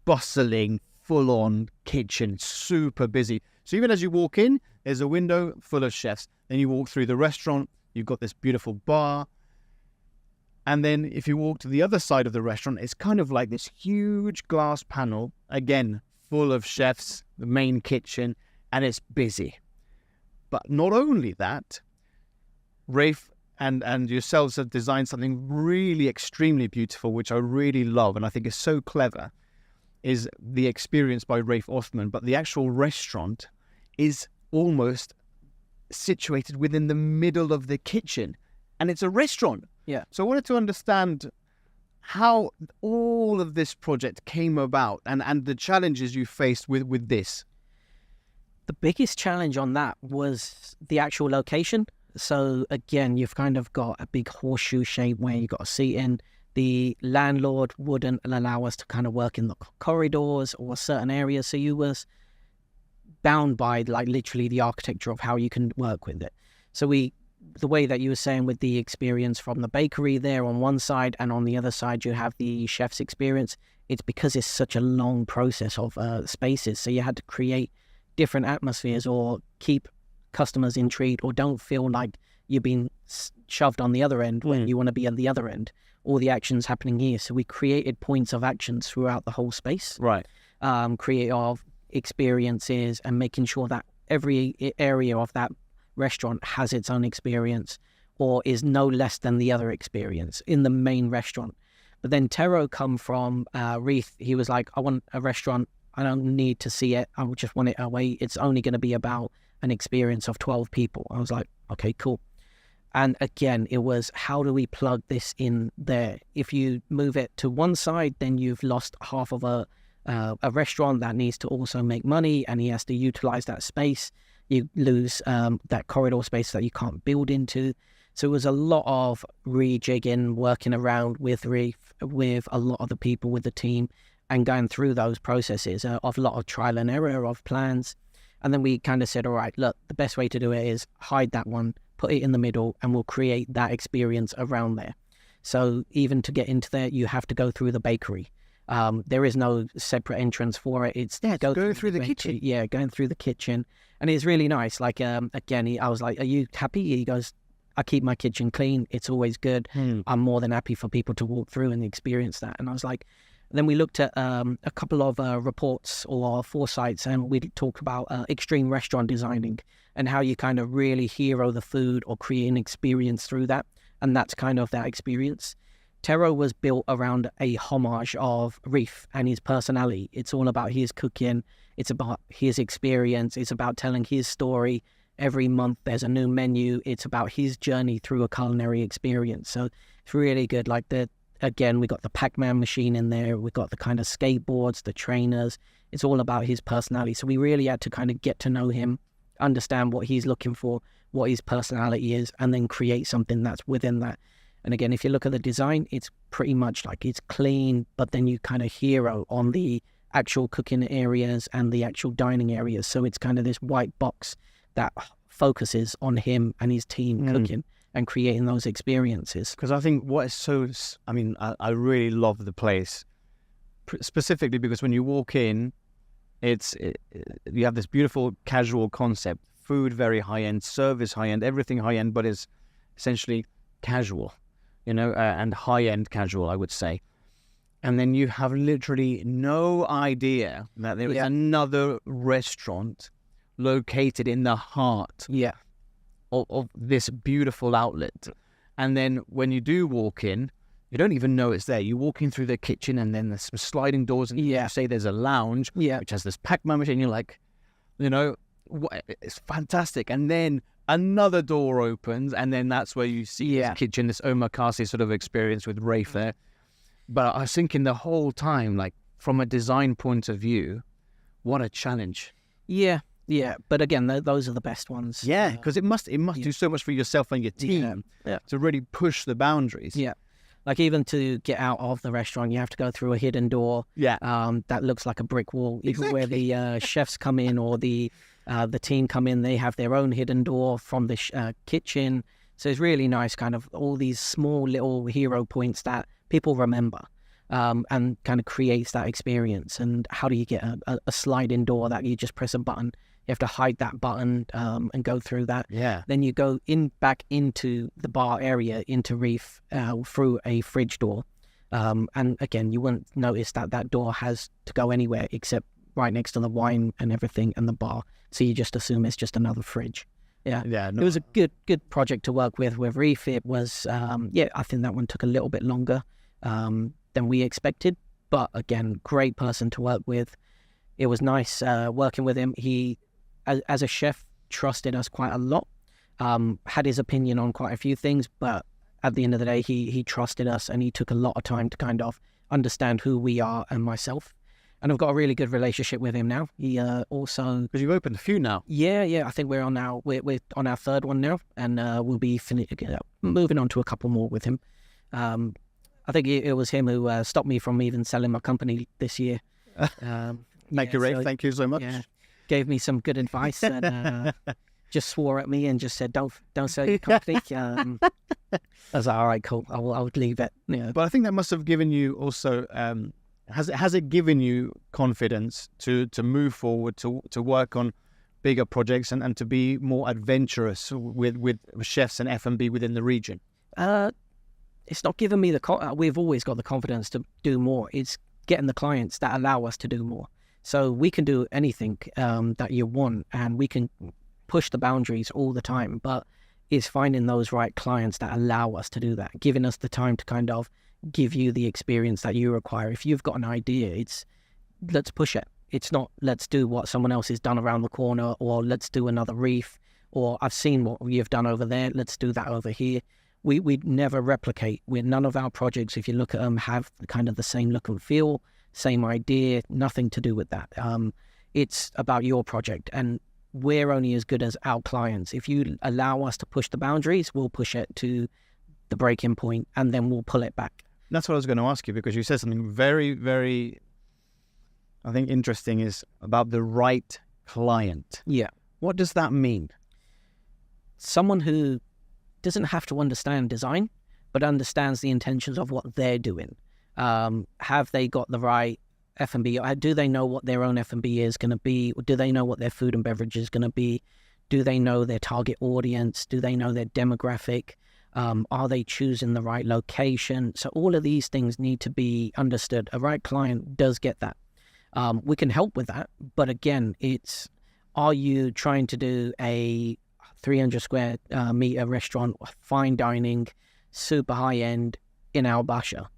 bustling, full-on kitchen, super busy. So even as you walk in, there's a window full of chefs. Then you walk through the restaurant, you've got this beautiful bar. And then if you walk to the other side of the restaurant, it's kind of like this huge glass panel, again, full of chefs, the main kitchen, and it's busy. But not only that, Rafe and yourselves have designed something really extremely beautiful, which I really love, and I think is so clever, is the experience by Rafe Othman. But the actual restaurant is almost situated within the middle of the kitchen, and it's a restaurant. Yeah. So I wanted to understand how all of this project came about and the challenges you faced with this. The biggest challenge on that was the actual location. So again, you've kind of got a big horseshoe shape where you got a seat in. The landlord wouldn't allow us to kind of work in the corridors or certain areas. So you was bound by like literally the architecture of how you can work with it. So the way that you were saying with the experience from the bakery there on one side, and on the other side you have the chef's experience, it's because it's such a long process of spaces. So you had to create different atmospheres or keep customers intrigued, or don't feel like you're being shoved on the other end when you want to be on the other end. All the actions happening here. So we created points of actions throughout the whole space. Right. Creative experiences, and making sure that every area of that restaurant has its own experience or is no less than the other experience in the main restaurant. But then Tero come from Reef. He was like, I want a restaurant. I don't need to see it. I just want it away. It's only going to be about an experience of 12 people. I was like, okay, cool. And again, it was, how do we plug this in there? If you move it to one side, then you've lost half of a restaurant that needs to also make money, and he has to utilize that space. You lose that corridor space that you can't build into. So it was a lot of rejigging, working around with Reef, with a lot of the people with the team, and going through those processes of a lot of trial and error of plans. And then we kind of said, all right, look, the best way to do it is hide that one, put it in the middle, and we'll create that experience around there. So even to get into there, you have to go through the bakery. There is no separate entrance for it. It's going through the kitchen. Yeah, going through the kitchen. And it's really nice. Like, again, I was like, are you happy? He goes, I keep my kitchen clean. It's always good. I'm more than happy for people to walk through and experience that. And I was like, Then we looked at a couple of reports or foresights, and we talk about extreme restaurant designing and how you kind of really hero the food or create an experience through that. And that's kind of that experience. Tero was built around a homage of Reef and his personality. It's all about his cooking. It's about his experience. It's about telling his story. Every month there's a new menu. It's about his journey through a culinary experience. So it's really good. Like again, we got the Pac-Man machine in there. We got the kind of skateboards, the trainers. It's all about his personality. So we really had to kind of get to know him, understand what he's looking for, what his personality is, and then create something that's within that. And again, if you look at the design, it's pretty much like it's clean, but then you kind of hero on the actual cooking areas and the actual dining areas. So it's kind of this white box that focuses on him and his team cooking and creating those experiences. Because I think what is so, I mean, I really love the place, specifically because when you walk in, you have this beautiful casual concept, food very high-end, service high-end, everything high-end, but it's essentially casual, and high-end casual, I would say. And then you have literally no idea that there is another restaurant located in the heart of this beautiful outlet. And then when you do walk in, you don't even know it's there. You walk in through the kitchen, and then there's some sliding doors, and you say there's a lounge, which has this Pac-Man machine. You're like, it's fantastic. And then another door opens, and then that's where you see this kitchen, this omakase sort of experience with Rafe there. But I was thinking the whole time, like, from a design point of view, what a challenge. Yeah. But again, those are the best ones. Yeah, because it must do so much for yourself and your team to really push the boundaries. Yeah. Like, even to get out of the restaurant, you have to go through a hidden door. That looks like a brick wall. Even where the chefs come in or the team come in, they have their own hidden door from the kitchen. So it's really nice, kind of all these small little hero points that people remember, and kind of creates that experience. And how do you get a sliding door that you just press a button? You have to hide that button and go through that. Then you go back into the bar area, into Reef, through a fridge door. And again, you wouldn't notice that door has to go anywhere except right next to the wine and everything and the bar. So you just assume it's just another fridge. It was a good project to work with Reef. It was, I think that one took a little bit longer than we expected. But again, great person to work with. It was nice working with him. He, as a chef, trusted us quite a lot, had his opinion on quite a few things, but at the end of the day, he trusted us, and he took a lot of time to kind of understand who we are and myself. And I've got a really good relationship with him now. He also... Because you've opened a few now. Yeah. I think we're on our third one now, and we'll be moving on to a couple more with him. I think it was him who stopped me from even selling my company this year. Thank you, Rafe. Thank you so much. Yeah, gave me some good advice and just swore at me and just said, "Don't sell your company." I was like, "All right, cool. I would leave it." Yeah. But I think that must have given you also. Has it given you confidence to move forward, to work on bigger projects and to be more adventurous with chefs and F&B within the region? It's not given me we've always got the confidence to do more. It's getting the clients that allow us to do more. So we can do anything that you want, and we can push the boundaries all the time, but it's finding those right clients that allow us to do that, giving us the time to kind of give you the experience that you require. If you've got an idea, it's let's push it. It's not let's do what someone else has done around the corner, or let's do another Reef, or I've seen what you've done over there, let's do that over here. We never replicate. None of our projects, if you look at them, have kind of the same look and feel, same idea, nothing to do with that. It's about your project, and we're only as good as our clients. If you allow us to push the boundaries, we'll push it to the breaking point, and then we'll pull it back. That's what I was going to ask you, because you said something very, very, I think, interesting, is about the right client. Yeah. What does that mean? Someone who doesn't have to understand design, but understands the intentions of what they're doing. Have they got the right F&B? Do they know what their own F&B is going to be? Do they know what their food and beverage is going to be? Do they know their target audience? Do they know their demographic? Are they choosing the right location? So all of these things need to be understood. A right client does get that. We can help with that. But again, are you trying to do a 300 square meter restaurant, fine dining, super high end in Al Basha?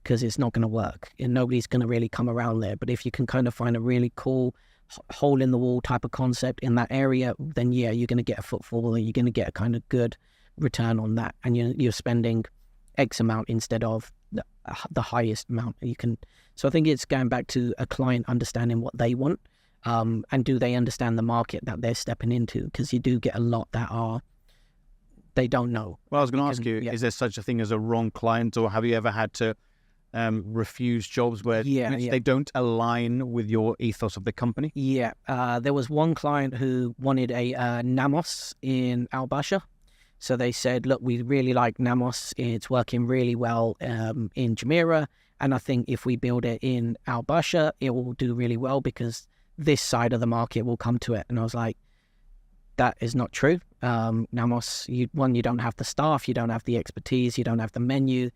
Because it's not going to work and nobody's going to really come around there. But if you can kind of find a really cool hole in the wall type of concept in that area, then yeah, you're going to get a footfall and you're going to get a kind of good return on that. And you're spending X amount instead of the highest amount you can. So I think it's going back to a client understanding what they want. And do they understand the market that they're stepping into? Because you do get a lot that they don't know. Well, I was going to ask you, is there such a thing as a wrong client, or have you ever had to refuse jobs where they don't align with your ethos of the company? Yeah, there was one client who wanted a Namos in Al Basha. So they said, look, we really like Namos. It's working really well in Jumeirah. And I think if we build it in Al Basha, it will do really well because this side of the market will come to it. And I was like, that is not true. Namos, you don't have the staff, you don't have the expertise, you don't have the menu,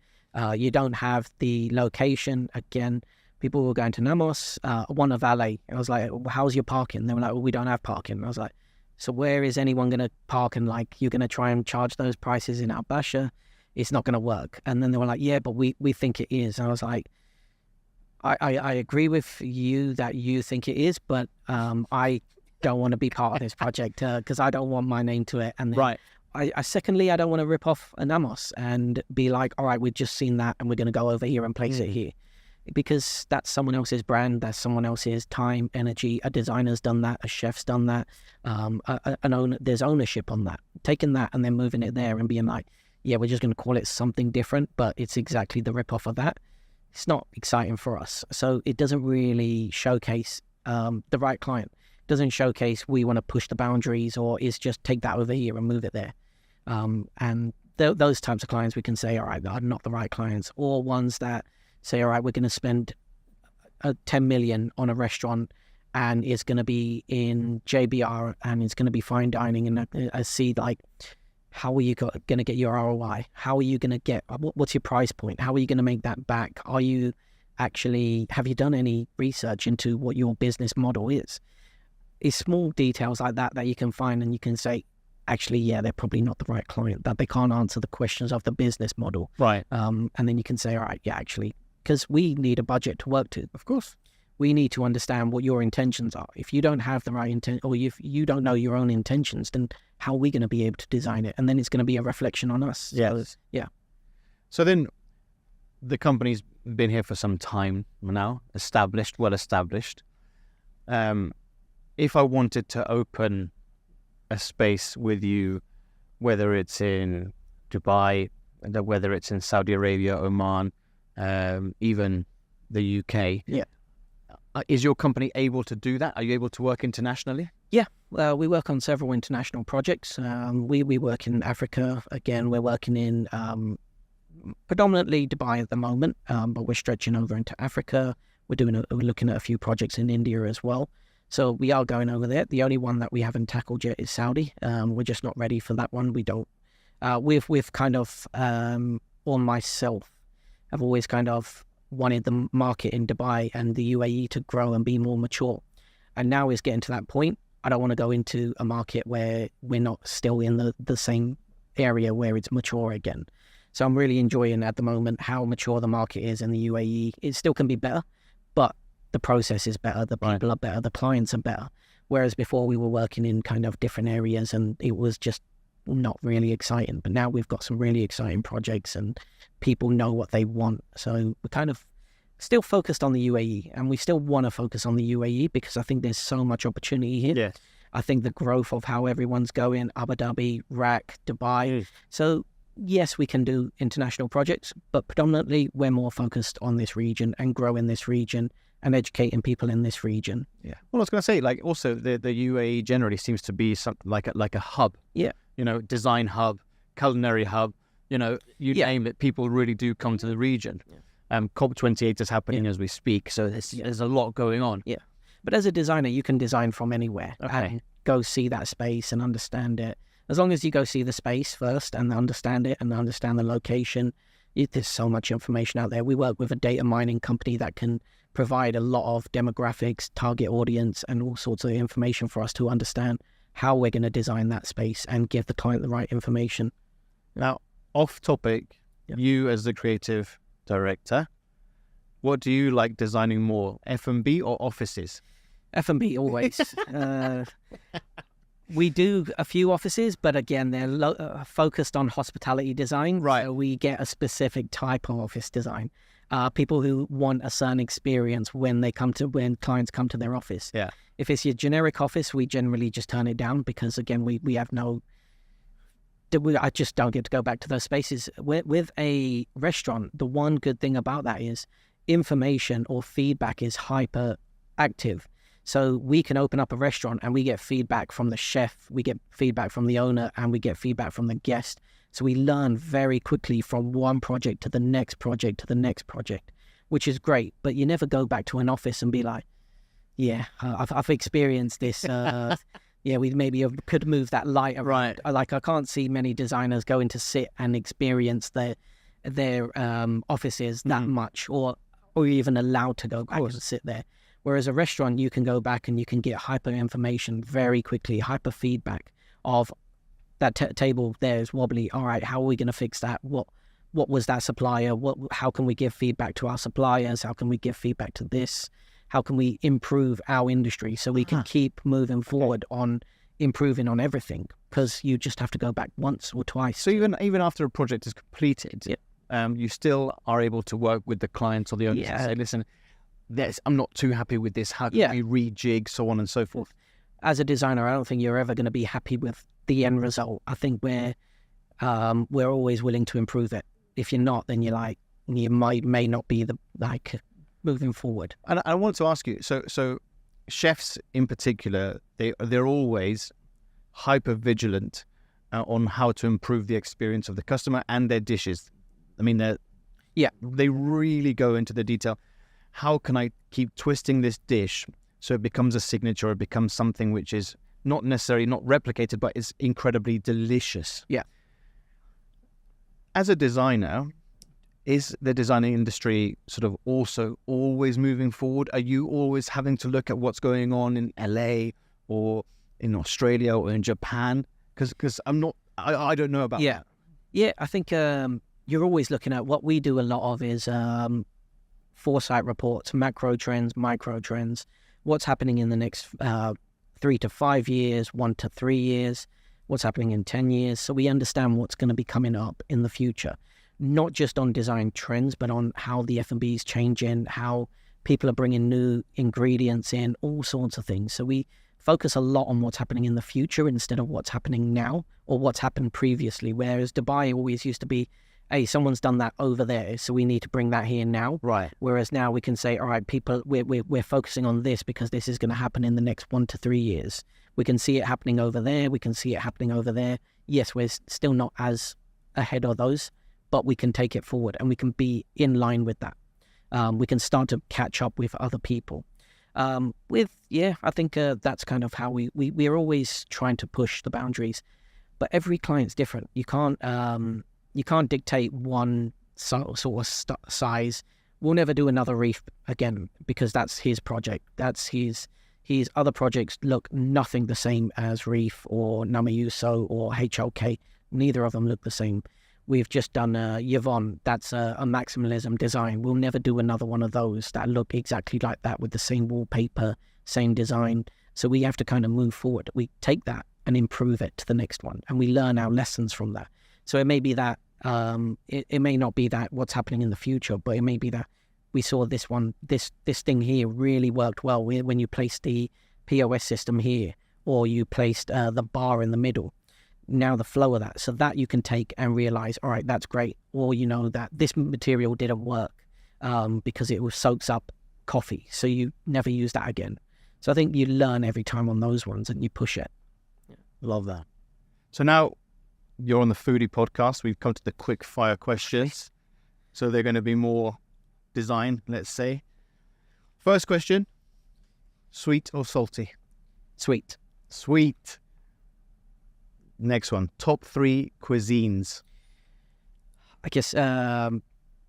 you don't have the location. Again, people were going to Namos, one of valet. I was like, well, how's your parking? They were like, well, we don't have parking. And I was like, so where is anyone going to park? And like, you're going to try and charge those prices in Al Basha? It's not going to work. And then they were like, yeah, but we think it is. And I was like, I agree with you that you think it is, but I don't want to be part of this project because I don't want my name to it. And right. Secondly, I don't want to rip off a Namos and be like, all right, we've just seen that and we're going to go over here and place it here. Because that's someone else's brand, that's someone else's time, energy. A designer's done that, a chef's done that. There's ownership on that. Taking that and then moving it there and being like, yeah, we're just going to call it something different, but it's exactly the rip-off of that. It's not exciting for us. So it doesn't really showcase the right client. It doesn't showcase we want to push the boundaries, or it's just take that over here and move it there. And those types of clients we can say, all right, are not the right clients, or ones that say, all right, we're going to spend 10 million on a restaurant and it's going to be in JBR and it's going to be fine dining. And I see like, how are you going to get your ROI? How are you going to get, what's your price point? How are you going to make that back? Have you done any research into what your business model is? It's small details like that you can find and you can say, actually, yeah, they're probably not the right client, that they can't answer the questions of the business model. Right. And then you can say, all right, yeah, actually, because we need a budget to work to. Of course. We need to understand what your intentions are. If you don't have the right intent, or if you don't know your own intentions, then how are we going to be able to design it? And then it's going to be a reflection on us. Yes. So, yeah. So then the company's been here for some time now, well established. If I wanted to open a space with you, whether it's in Dubai, whether it's in Saudi Arabia, Oman, even the UK, is your company able to do that? Are you able to work internationally? Yeah, we work on several international projects. We work in Africa. Again, we're working in predominantly Dubai at the moment, but we're stretching over into Africa. We're looking at a few projects in India as well. So we are going over there. The only one that we haven't tackled yet is Saudi. We're just not ready for that one. We don't. We've kind of, or myself, I've always kind of wanted the market in Dubai and the UAE to grow and be more mature. And now it's getting to that point. I don't want to go into a market where we're not still in the same area where it's mature again. So I'm really enjoying at the moment how mature the market is in the UAE. It still can be better, but the process is better, the people are better, the clients are better. Whereas before we were working in kind of different areas and it was just not really exciting. But now we've got some really exciting projects and people know what they want. So we're kind of still focused on the UAE, and we still want to focus on the UAE because I think there's so much opportunity here. Yes. I think the growth of how everyone's going, Abu Dhabi, Iraq, Dubai. So yes, we can do international projects, but predominantly we're more focused on this region and grow in this region and educating people in this region. Yeah. Well, I was going to say, like, also the UAE generally seems to be something like a hub. Yeah. You know, design hub, culinary hub. You know, you name it. People really do come to the region. Yeah. COP28 is happening as we speak, so there's a lot going on. Yeah. But as a designer, you can design from anywhere and go see that space and understand it. As long as you go see the space first and understand it and understand the location, there's so much information out there. We work with a data mining company that can provide a lot of demographics, target audience, and all sorts of information for us to understand how we're going to design that space and give the client the right information. Now, off topic, Yep. you as the creative director, what do you like designing more, F&B or offices? F&B always. We do a few offices, but again, they're focused on hospitality design. Right. So we get a specific type of office design. People who want a certain experience when clients come to their office. Yeah. If it's your generic office, we generally just turn it down because, again, we have I just don't get to go back to those spaces. With a restaurant, the one good thing about that is information or feedback is hyper active. So we can open up a restaurant and we get feedback from the chef, we get feedback from the owner, and we get feedback from the guest. So we learn very quickly from one project to the next project to the next project, which is great. But you never go back to an office and be like, yeah, I've experienced this. Yeah, we maybe could move that light around. Right. Like, I can't see many designers going to sit and experience their offices that much, or even allowed to go back and sit there. Whereas a restaurant, you can go back and you can get hyper information very quickly, hyper feedback of that table there is wobbly. All right, how are we going to fix that? What was that supplier? How can we give feedback to our suppliers? How can we give feedback to this? How can we improve our industry so we can keep moving forward on improving on everything? Because you just have to go back once or twice. So even after a project is completed, you still are able to work with the clients or the owners and say, listen, I'm not too happy with this. How can we rejig, so on and so forth? As a designer, I don't think you're ever going to be happy with the end result. I think we're always willing to improve it. If you're not, then you may not be moving forward. And I want to ask you, so chefs in particular, they're always hyper vigilant on how to improve the experience of the customer and their dishes. I mean, they really go into the detail. How can I keep twisting this dish so it becomes a signature, it becomes something which is not necessarily not replicated, but is incredibly delicious? Yeah. As a designer, is the designing industry sort of also always moving forward? Are you always having to look at what's going on in LA or in Australia or in Japan? Because I don't know about that. Yeah, I think you're always looking at what we do a lot of is foresight reports, macro trends, micro trends, what's happening in the next 3 to 5 years, 1 to 3 years, what's happening in 10 years. So we understand what's going to be coming up in the future, not just on design trends, but on how the F&B is changing, how people are bringing new ingredients in, all sorts of things. So we focus a lot on what's happening in the future instead of what's happening now or what's happened previously, whereas Dubai always used to be, hey, someone's done that over there, so we need to bring that here now. Right. Whereas now we can say, all right, people, we're focusing on this because this is going to happen in the next 1 to 3 years. We can see it happening over there. We can see it happening over there. Yes, we're still not as ahead of those, but we can take it forward and we can be in line with that. We can start to catch up with other people. I think that's kind of how we're always trying to push the boundaries, but every client's different. You can't dictate one sort of size. We'll never do another reef again because that's his project. That's his other projects look nothing the same as Reef or Namayuso or HLK. Neither of them look the same. We've just done Yvonne. That's a maximalism design. We'll never do another one of those that look exactly like that with the same wallpaper, same design. So we have to kind of move forward. We take that and improve it to the next one, and we learn our lessons from that. So it may be that it may not be that what's happening in the future, but it may be that we saw this thing here really worked well when you placed the POS system here, or you placed the bar in the middle. Now the flow of that, so that you can take and realize, all right, that's great. Or you know that this material didn't work because it soaks up coffee, so you never use that again. So I think you learn every time on those ones and you push it. Yeah. Love that. So now you're on the Foodie Podcast. We've come to the quick fire questions. So they're going to be more design, let's say. First question, sweet or salty? Sweet. Sweet. Next one, top 3 cuisines. I guess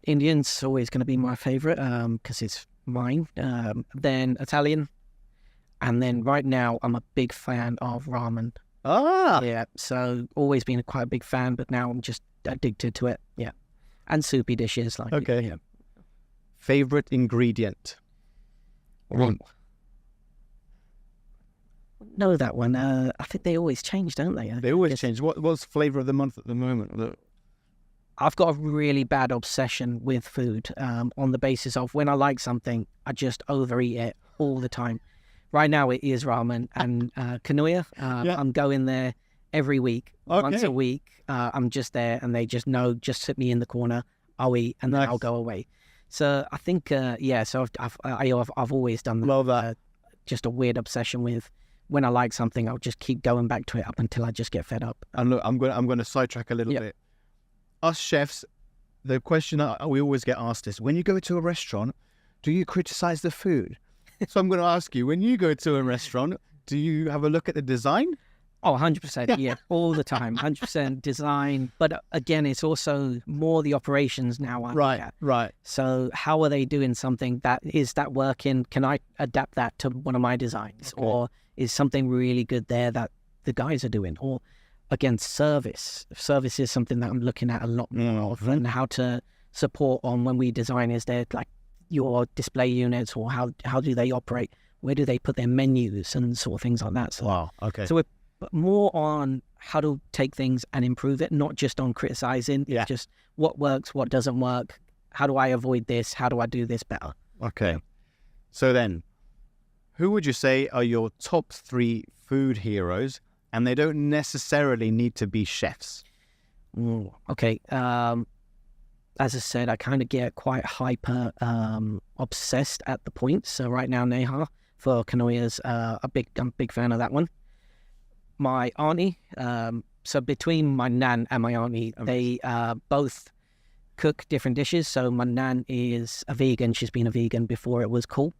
Indian's always going to be my favorite because it's mine. Then Italian. And then right now, I'm a big fan of ramen. Ah! Yeah, so always been quite a big fan, but now I'm just addicted to it. Yeah. And soupy dishes. Like Okay. Yeah. Favorite ingredient? Know that one. I think they always change, don't they? They always change. What's flavor of the month at the moment? I've got a really bad obsession with food on the basis of when I like something, I just overeat it all the time. Right now it is ramen and Canoia. I'm going there every week, once a week. I'm just there and they just know, just sit me in the corner, I'll eat and then I'll go away. So I think, so I've always done that. Love that. Just a weird obsession with when I like something, I'll just keep going back to it up until I just get fed up. And look, I'm going to sidetrack a little bit. Us chefs, the question we always get asked is, when you go to a restaurant, do you criticize the food? So I'm going to ask you, when you go to a restaurant, do you have a look at the design? Oh, 100%. Yeah, all the time. 100% design. But again, it's also more the operations now. Right. So how are they doing something is that working? Can I adapt that to one of my designs? Okay. Or is something really good there that the guys are doing? Or again, service. Service is something that I'm looking at a lot more of, and how to support on when we design. Is there like your display units, or how do they operate? Where do they put their menus and sort of things like that? So, wow. Okay. So we're more on how to take things and improve it, not just on criticizing. Yeah. It's just what works, what doesn't work. How do I avoid this? How do I do this better? Okay. So then, who would you say are your top 3 food heroes? And they don't necessarily need to be chefs. Okay. As I said, I kind of get quite hyper obsessed at the point. So right now, Neha for Canoia's I'm a big fan of that one. My auntie, so between my nan and my auntie, they both cook different dishes. So my nan is a vegan. She's been a vegan before it was cool.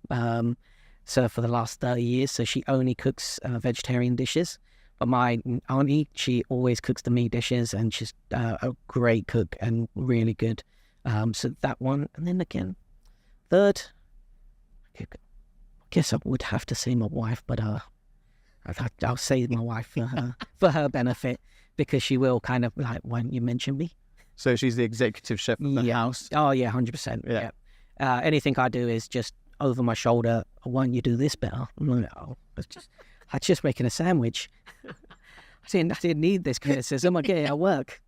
So for the last 30 years, so she only cooks vegetarian dishes. But my auntie, she always cooks the meat dishes, and she's a great cook and really good. So that one. And then again, third, I guess I would have to say my wife, but I'll say my wife for her benefit, because she will kind of like, why don't you mention me? So she's the executive chef of the house? Oh, yeah, 100%. Yeah. Anything I do is just over my shoulder. Why don't you do this better? No, I'm just making a sandwich. I didn't need this criticism. I get it at work.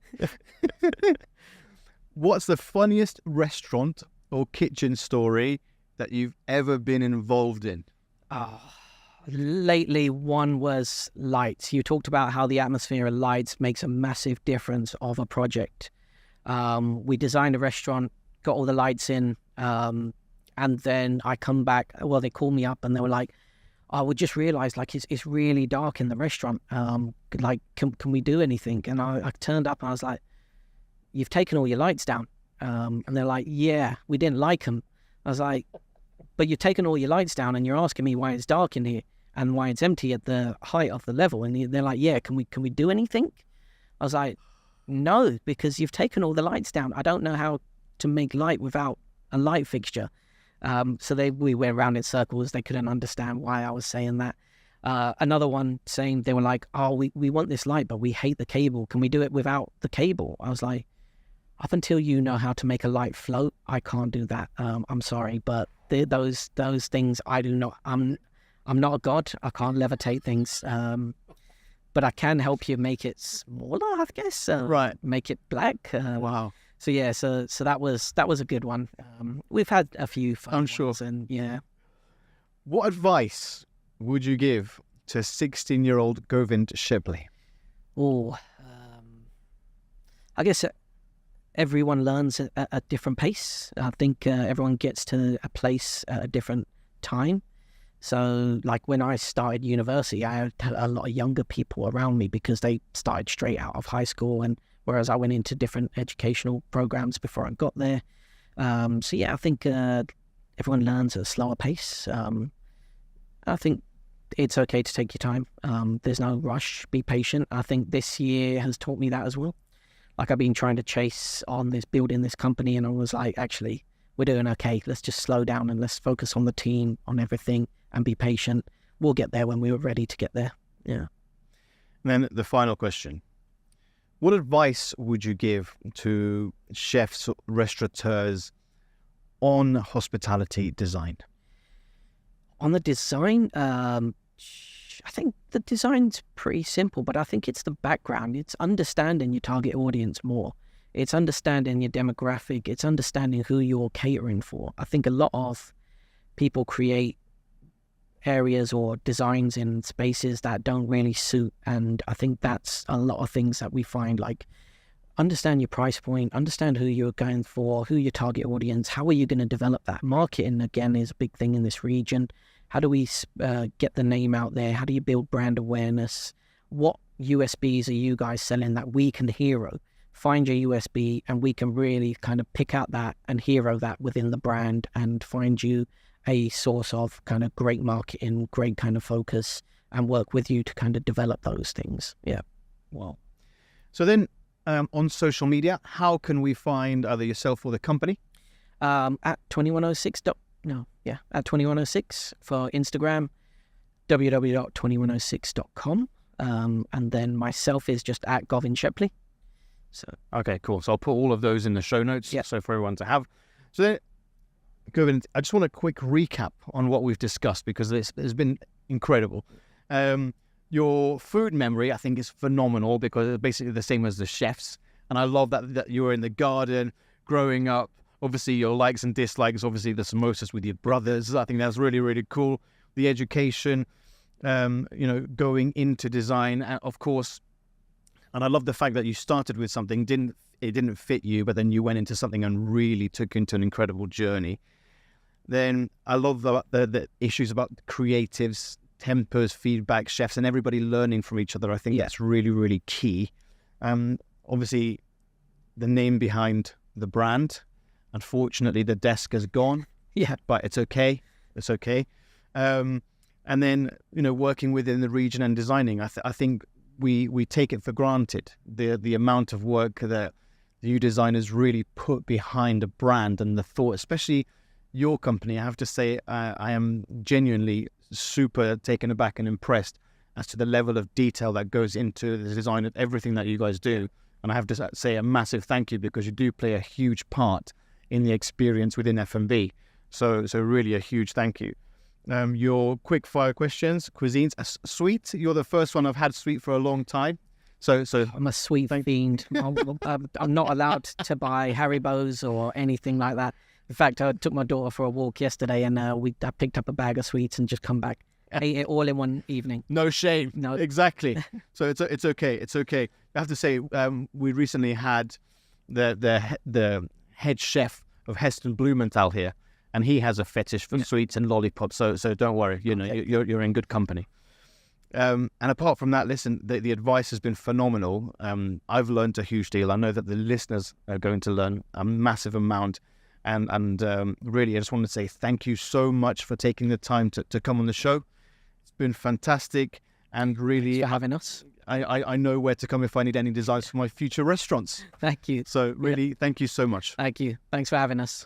What's the funniest restaurant or kitchen story that you've ever been involved in? Lately, one was lights. You talked about how the atmosphere of lights makes a massive difference of a project. We designed a restaurant, got all the lights in, and then I come back. Well, they called me up and they were like, we just realized like it's really dark in the restaurant. Like, can we do anything? And I turned up and I was like, you've taken all your lights down. And they're like, yeah, we didn't like them. I was like, but you've taken all your lights down and you're asking me why it's dark in here and why it's empty at the height of the level. And they're like, yeah, can we do anything? I was like, no, because you've taken all the lights down. I don't know how to make light without a light fixture. So we went around in circles. They couldn't understand why I was saying that. Another one saying, they were like, oh, we want this light, but we hate the cable. Can we do it without the cable? I was like, up until you know how to make a light float, I can't do that. I'm sorry, but those things I do not. I'm not a god. I can't levitate things. But I can help you make it smaller, I guess. Right. Make it black. Wow. So yeah, so that was a good one. We've had a few fun I'm sure. ones, and yeah. What advice would you give to 16-year-old Govind Shepley? Oh, I guess everyone learns at a different pace. I think everyone gets to a place at a different time. So, like when I started university, I had a lot of younger people around me because they started straight out of high school, and whereas I went into different educational programs before I got there. So yeah, I think everyone learns at a slower pace. I think it's okay to take your time. There's no rush. Be patient. I think this year has taught me that as well. Like I've been trying to chase on this, building this company, and I was like, actually, we're doing okay. Let's just slow down and let's focus on the team, on everything, and be patient. We'll get there when we were ready to get there. Yeah. And then the final question. What advice would you give to chefs, restaurateurs on hospitality design? On the design, I think the design's pretty simple, but I think it's the background. It's understanding your target audience more. It's understanding your demographic. It's understanding who you're catering for. I think a lot of people create areas or designs in spaces that don't really suit. And I think that's a lot of things that we find, like understand your price point, understand who you're going for, who your target audience, how are you going to develop that? Marketing, again, is a big thing in this region. How do we get the name out there? How do you build brand awareness? What USBs are you guys selling that we can hero? Find your USB and we can really kind of pick out that and hero that within the brand and find you a source of kind of great marketing, great kind of focus, and work with you to kind of develop those things. Yeah. Wow. So then on social media, how can we find either yourself or the company? At 2106. At 2106 for Instagram, www.2106.com. And then myself is just at Govind Shepley. So okay, cool. So I'll put all of those in the show notes, so for everyone to have. So then, Govind, I just want a quick recap on what we've discussed because it's been incredible. Your food memory, I think, is phenomenal because it's basically the same as the chefs. And I love that you were in the garden growing up. Obviously, your likes and dislikes, obviously the samosas with your brothers. I think that's really, really cool. The education, going into design, of course. And I love the fact that you started with something, it didn't fit you, but then you went into something and really took into an incredible journey. Then I love the issues about creatives, tempers, feedback, chefs, and everybody learning from each other. I think that's really, really key. Obviously, the name behind the brand. Unfortunately, the desk has gone. Yeah. But it's okay. It's okay. And then, working within the region and designing, I think we take it for granted, the amount of work that you designers really put behind a brand and the thought, especially your company. I have to say, I am genuinely super taken aback and impressed as to the level of detail that goes into the design of everything that you guys do. And I have to say a massive thank you because you do play a huge part in the experience within F&B. So really a huge thank you. Your quick fire questions, cuisines, sweet. You're the first one I've had sweet for a long time. So I'm a sweet fiend. I'm not allowed to buy Haribos or anything like that. In fact, I took my daughter for a walk yesterday and I picked up a bag of sweets and just come back. Ate it all in one evening. No shame. No. Exactly. So it's okay. It's okay. I have to say, we recently had the head chef of Heston Blumenthal here, and he has a fetish for sweets and lollipops. So don't worry. You're in good company. And apart from that, listen, the advice has been phenomenal. I've learned a huge deal. I know that the listeners are going to learn a massive amount. And really, I just want to say thank you so much for taking the time to come on the show. It's been fantastic. And really, thanks for having us. I know where to come if I need any designs for my future restaurants. Thank you. So really, thank you so much. Thank you. Thanks for having us.